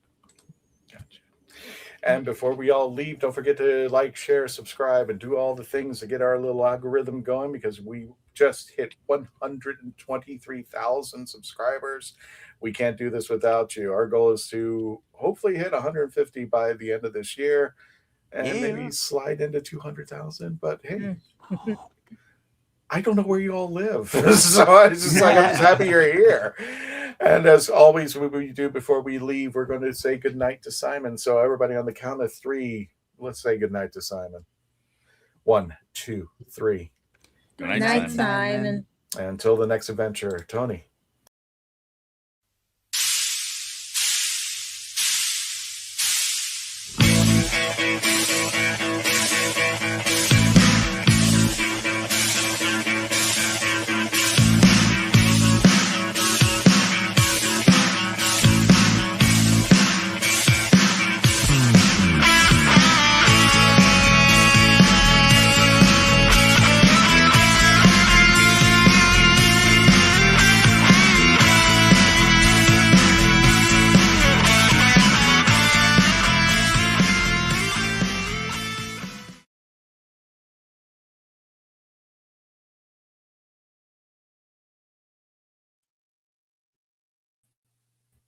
And before we all leave, don't forget to like, share, subscribe, and do all the things to get our little algorithm going, because we just hit 123,000 subscribers. We can't do this without you. Our goal is to hopefully hit 150 by the end of this year, and maybe slide into 200,000. But hey, I don't know where you all live. So it's just like, I'm just happy you're here. And as always, what we do before we leave, we're going to say goodnight to Simon. So everybody, on the count of 3, let's say goodnight to Simon. 1, 2, 3. Good night, Simon. And until the next adventure, Tony.